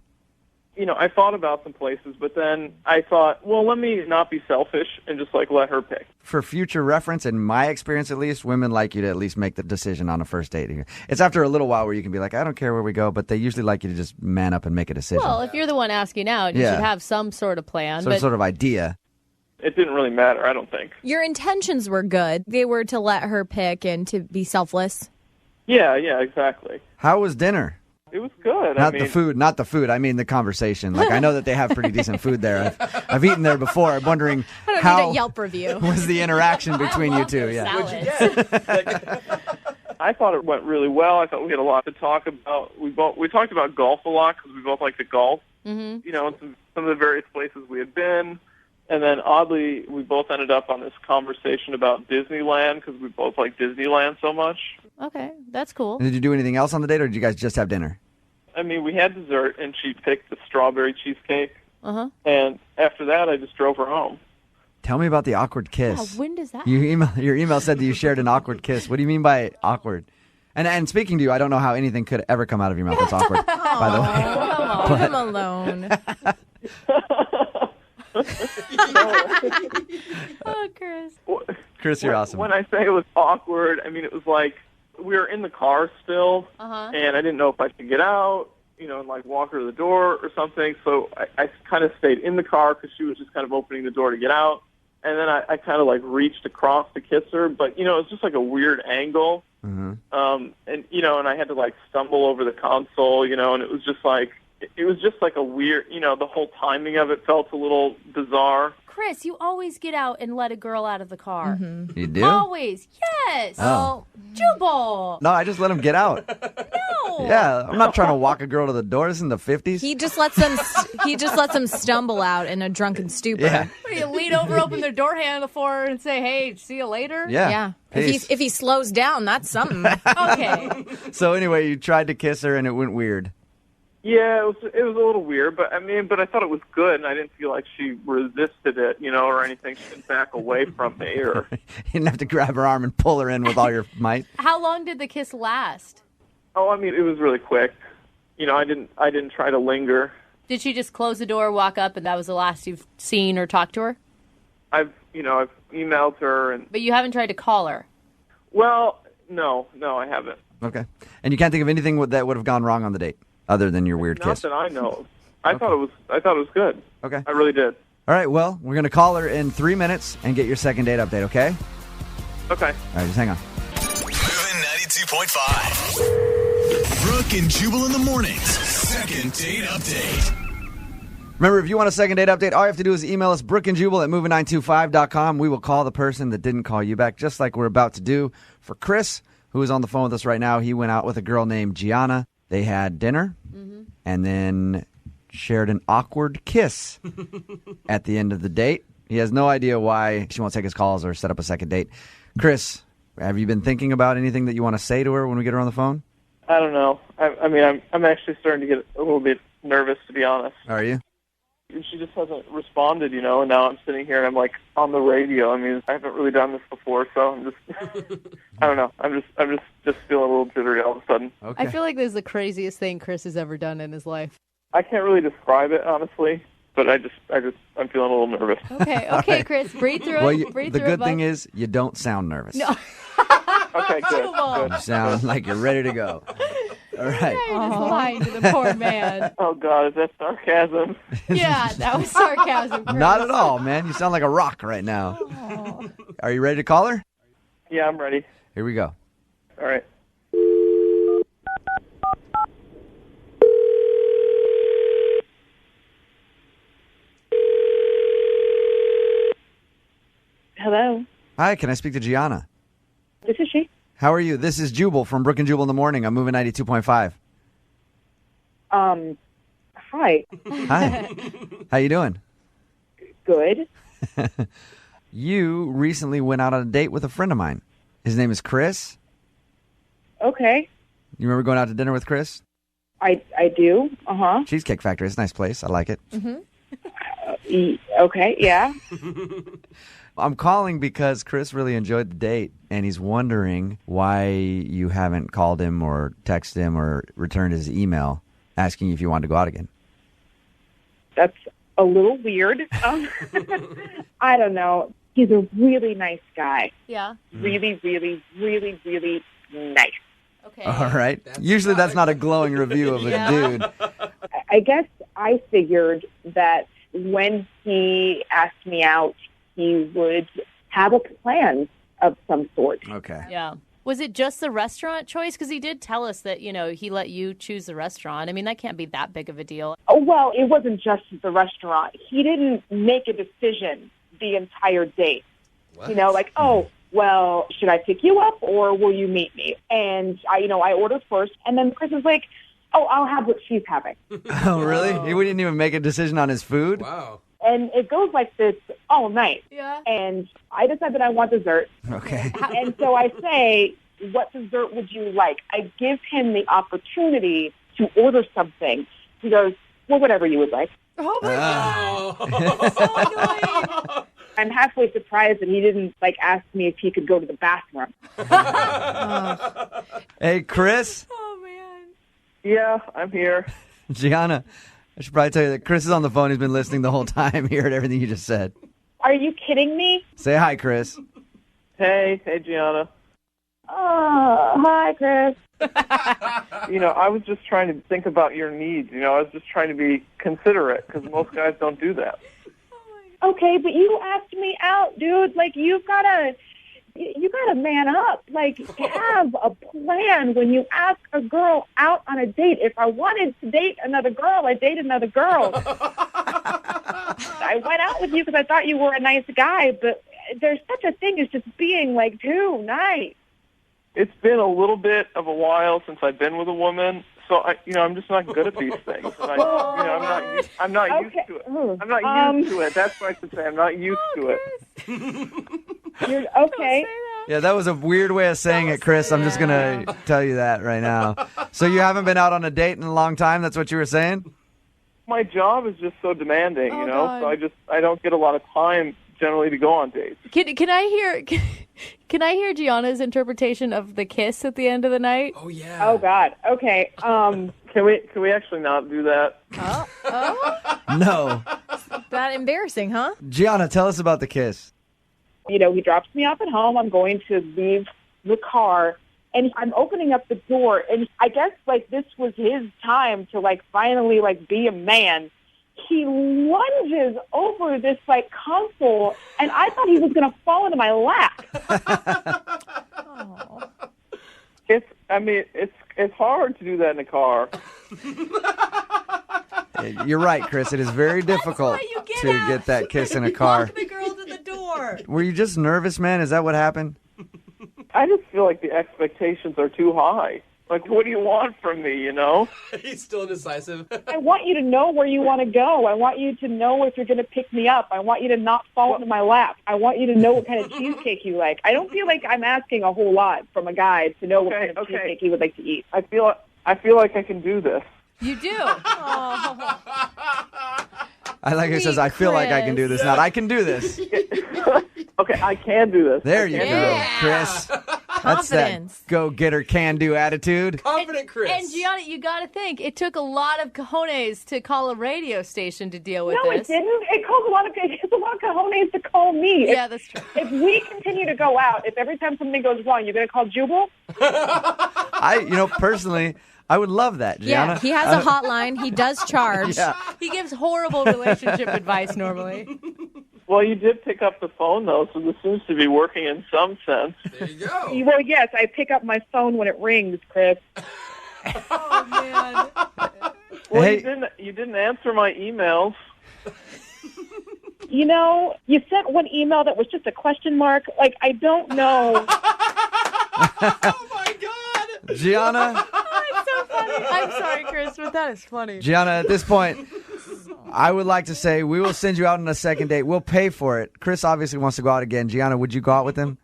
I thought about some places, but then I thought, well, let me not be selfish and just, let her pick. For future reference, in my experience at least, women like you to at least make the decision on a first date. It's after a little while where you can be like, I don't care where we go, but they usually like you to just man up and make a decision. Well, if you're the one asking out, you should have some sort of plan. Some sort of idea. It didn't really matter, I don't think. Your intentions were good. They were to let her pick and to be selfless. Yeah, exactly. How was dinner? It was good. Not the food. I mean the conversation. I know that they have pretty decent food there. I've eaten there before. I'm wondering I need a Yelp review. Was the interaction between you two? Yeah. I thought it went really well. I thought we had a lot to talk about. We talked about golf a lot because we both like to golf. Mm-hmm. And some of the various places we had been. And then, oddly, we both ended up on this conversation about Disneyland because we both like Disneyland so much. Okay, that's cool. Did you do anything else on the date, or did you guys just have dinner? I mean, we had dessert, and she picked the strawberry cheesecake. Uh-huh. And after that, I just drove her home. Tell me about the awkward kiss. Yeah, when does that Your email said that you shared an awkward kiss. What do you mean by awkward? And speaking to you, I don't know how anything could ever come out of your mouth that's awkward, by the way. Leave him alone. Oh, Chris. Chris, you're awesome. When I say it was awkward, I mean it was like we were in the car still, and I didn't know if I should get out, and walk her to the door or something. So I kind of stayed in the car because she was just kind of opening the door to get out, and then I kind of reached across to kiss her, but it was just a weird angle, and I had to stumble over the console, and it was just a weird, the whole timing of it felt a little bizarre. Chris, you always get out and let a girl out of the car. Mm-hmm. You do? Always. Yes. Oh. Jubal. No, I just let him get out. No. Yeah, I'm not trying to walk a girl to the door. This is in the 50s. He just lets them stumble out in a drunken stupor. Yeah. What, do you lean over, open their door handle for her, and say, "Hey, see you later"? Yeah. If he slows down, that's something. Okay. So anyway, you tried to kiss her and it went weird. Yeah, it was a little weird, but I thought it was good, and I didn't feel like she resisted it, or anything. She didn't back away from me, or You didn't have to grab her arm and pull her in with all your might. How long did the kiss last? Oh, it was really quick. I didn't try to linger. Did she just close the door, walk up, and that was the last you've seen or talked to her? I've emailed her, and But you haven't tried to call her. well, no, I haven't. Okay. And you can't think of anything that would have gone wrong on the date other than your weird Not kiss? that I know of. I thought it was good. Okay. I really did. All right, well, we're going to call her in 3 minutes and get your second date update, okay? Okay. All right, just hang on. Moving 92.5. Brooke and Jubal in the mornings. Second date update. Remember, if you want a second date update, all you have to do is email us, brookeandjubal@moving925.com. We will call the person that didn't call you back, just like we're about to do for Chris, who is on the phone with us right now. He went out with a girl named Gianna. They had dinner and then shared an awkward kiss at the end of the date. He has no idea why she won't take his calls or set up a second date. Chris, have you been thinking about anything that you want to say to her when we get her on the phone? I don't know. I'm actually starting to get a little bit nervous, to be honest. Are you? She just hasn't responded, and now I'm sitting here and I'm on the radio. I haven't really done this before, so I'm just, I don't know. I'm just feeling a little jittery all of a sudden. Okay. I feel like this is the craziest thing Chris has ever done in his life. I can't really describe it, honestly, but I'm feeling a little nervous. Okay, Chris, breathe through Well, it. Breathe the through good it, thing bud. is you don't sound nervous. No. Okay, good. You sound like you're ready to go. All right. You're just lying to the poor man. Oh, God, is that sarcasm? Yeah, that was sarcasm, Chris. Not at all, man. You sound like a rock right now. Oh. Are you ready to call her? Yeah, I'm ready. Here we go. All right. Hello. Hi, can I speak to Gianna? This is she. How are you? This is Jubal from Brooke and Jubal in the Morning. I'm moving 92.5. Hi. Hi. How you doing? Good. You recently went out on a date with a friend of mine. His name is Chris. Okay. You remember going out to dinner with Chris? I do. Uh-huh. Cheesecake Factory. It's a nice place. I like it. Okay, yeah. I'm calling because Chris really enjoyed the date, and he's wondering why you haven't called him or texted him or returned his email asking if you wanted to go out again. That's a little weird. I don't know. He's a really nice guy. Yeah. Really, really, really, really nice. Okay. All right. Usually that's not a glowing review of a dude. I guess I figured that when he asked me out, he would have a plan of some sort. Okay. Yeah. Was it just the restaurant choice? Because he did tell us that, he let you choose the restaurant. I mean, that can't be that big of a deal. Oh, well, it wasn't just the restaurant. He didn't make a decision the entire date. What? Well, should I pick you up or will you meet me? And I ordered first, and then Chris was like, oh, I'll have what she's having. Oh, really? He didn't even make a decision on his food? Wow. And it goes like this all night. Yeah. And I decide that I want dessert. Okay. And so I say, what dessert would you like? I give him the opportunity to order something. He goes, well, whatever you would like. Oh, my God. I'm halfway surprised that he didn't ask me if he could go to the bathroom. Hey, Chris? Oh, man. Yeah, I'm here. Gianna, I should probably tell you that Chris is on the phone. He's been listening the whole time. He heard everything you just said. Are you kidding me? Say hi, Chris. Hey, Gianna. Hi, Chris. I was just trying to think about your needs. I was just trying to be considerate because most guys don't do that. Okay, but you asked me out, dude. You gotta man up. Have a plan when you ask a girl out on a date. If I wanted to date another girl, I'd date another girl. I went out with you because I thought you were a nice guy, but there's such a thing as just being too nice. It's been a little bit of a while since I've been with a woman, so I'm just not good at these things. And I'm not used to it. I'm not used to it. That's what I should say. I'm not used to it. You're okay. Yeah, that was a weird way of saying it, Chris. I'm just going to tell you that right now. So you haven't been out on a date in a long time? That's what you were saying? My job is just so demanding, God. so I don't get a lot of time generally to go on dates. Can I hear Gianna's interpretation of the kiss at the end of the night? Oh, yeah. Oh, God. Okay. Can we actually not do that? No. That embarrassing, huh? Gianna, tell us about the kiss. He drops me off at home. I'm going to leave the car, and I'm opening up the door, and I guess this was his time to finally be a man. He lunges over this console, and I thought he was going to fall into my lap. It's hard to do that in a car. You're right, Chris. It is very difficult to get that kiss in a car. The girl to the door. Were you just nervous, man? Is that what happened? I just feel like the expectations are too high. What do you want from me, He's still indecisive. I want you to know where you want to go. I want you to know if you're going to pick me up. I want you to not fall into my lap. I want you to know what kind of cheesecake you like. I don't feel like I'm asking a whole lot from a guy to know what kind of cheesecake he would like to eat. I feel like I can do this. You do. I like it says, I feel like I can do this. Not, I can do this. Okay, I can do this. There you go, Chris. That's that go-getter, can-do attitude. Confident Chris. And Gianna, you got to think, it took a lot of cojones to call a radio station to deal with No, this. it didn't. It took a lot of cojones to call me. Yeah, that's true. If we continue to go out, if every time something goes wrong, you're going to call Jubal? Personally, I would love that, Gianna. Yeah, he has a hotline. He does charge. Yeah. He gives horrible relationship advice normally. Well, you did pick up the phone, though, so this seems to be working in some sense. There you go. Well, yes, I pick up my phone when it rings, Chris. Oh, man. Well, Hey. you didn't answer my emails. You sent one email that was just a question mark. I don't know. Oh, my God. Gianna, Oh, it's so funny. I'm sorry, Chris, but that is funny. Gianna, at this point, I would like to say we will send you out on a second date. We'll pay for it. Chris obviously wants to go out again. Gianna, would you go out with him?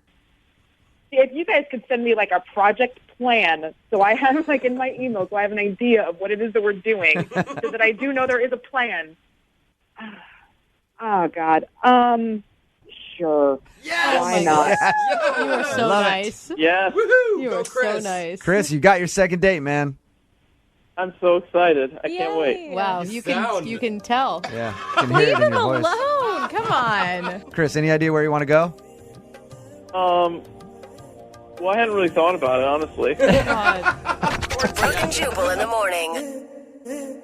If you guys could send me like a project plan, so I have like in my email, so I have an idea of what it is that we're doing, so that I do know there is a plan. Oh God. Sure. Yes! Why not? Yes! You are so Love it. nice. Yes. You Go are so Chris. nice. Chris, you got your second date, man. I'm so excited. I can't wait. Wow, You you can tell. Yeah, you can hear Leave it in him your voice. alone. Come on. Chris, any idea where you want to go? Well, I hadn't really thought about it, honestly. Brooke and Jubal in the morning.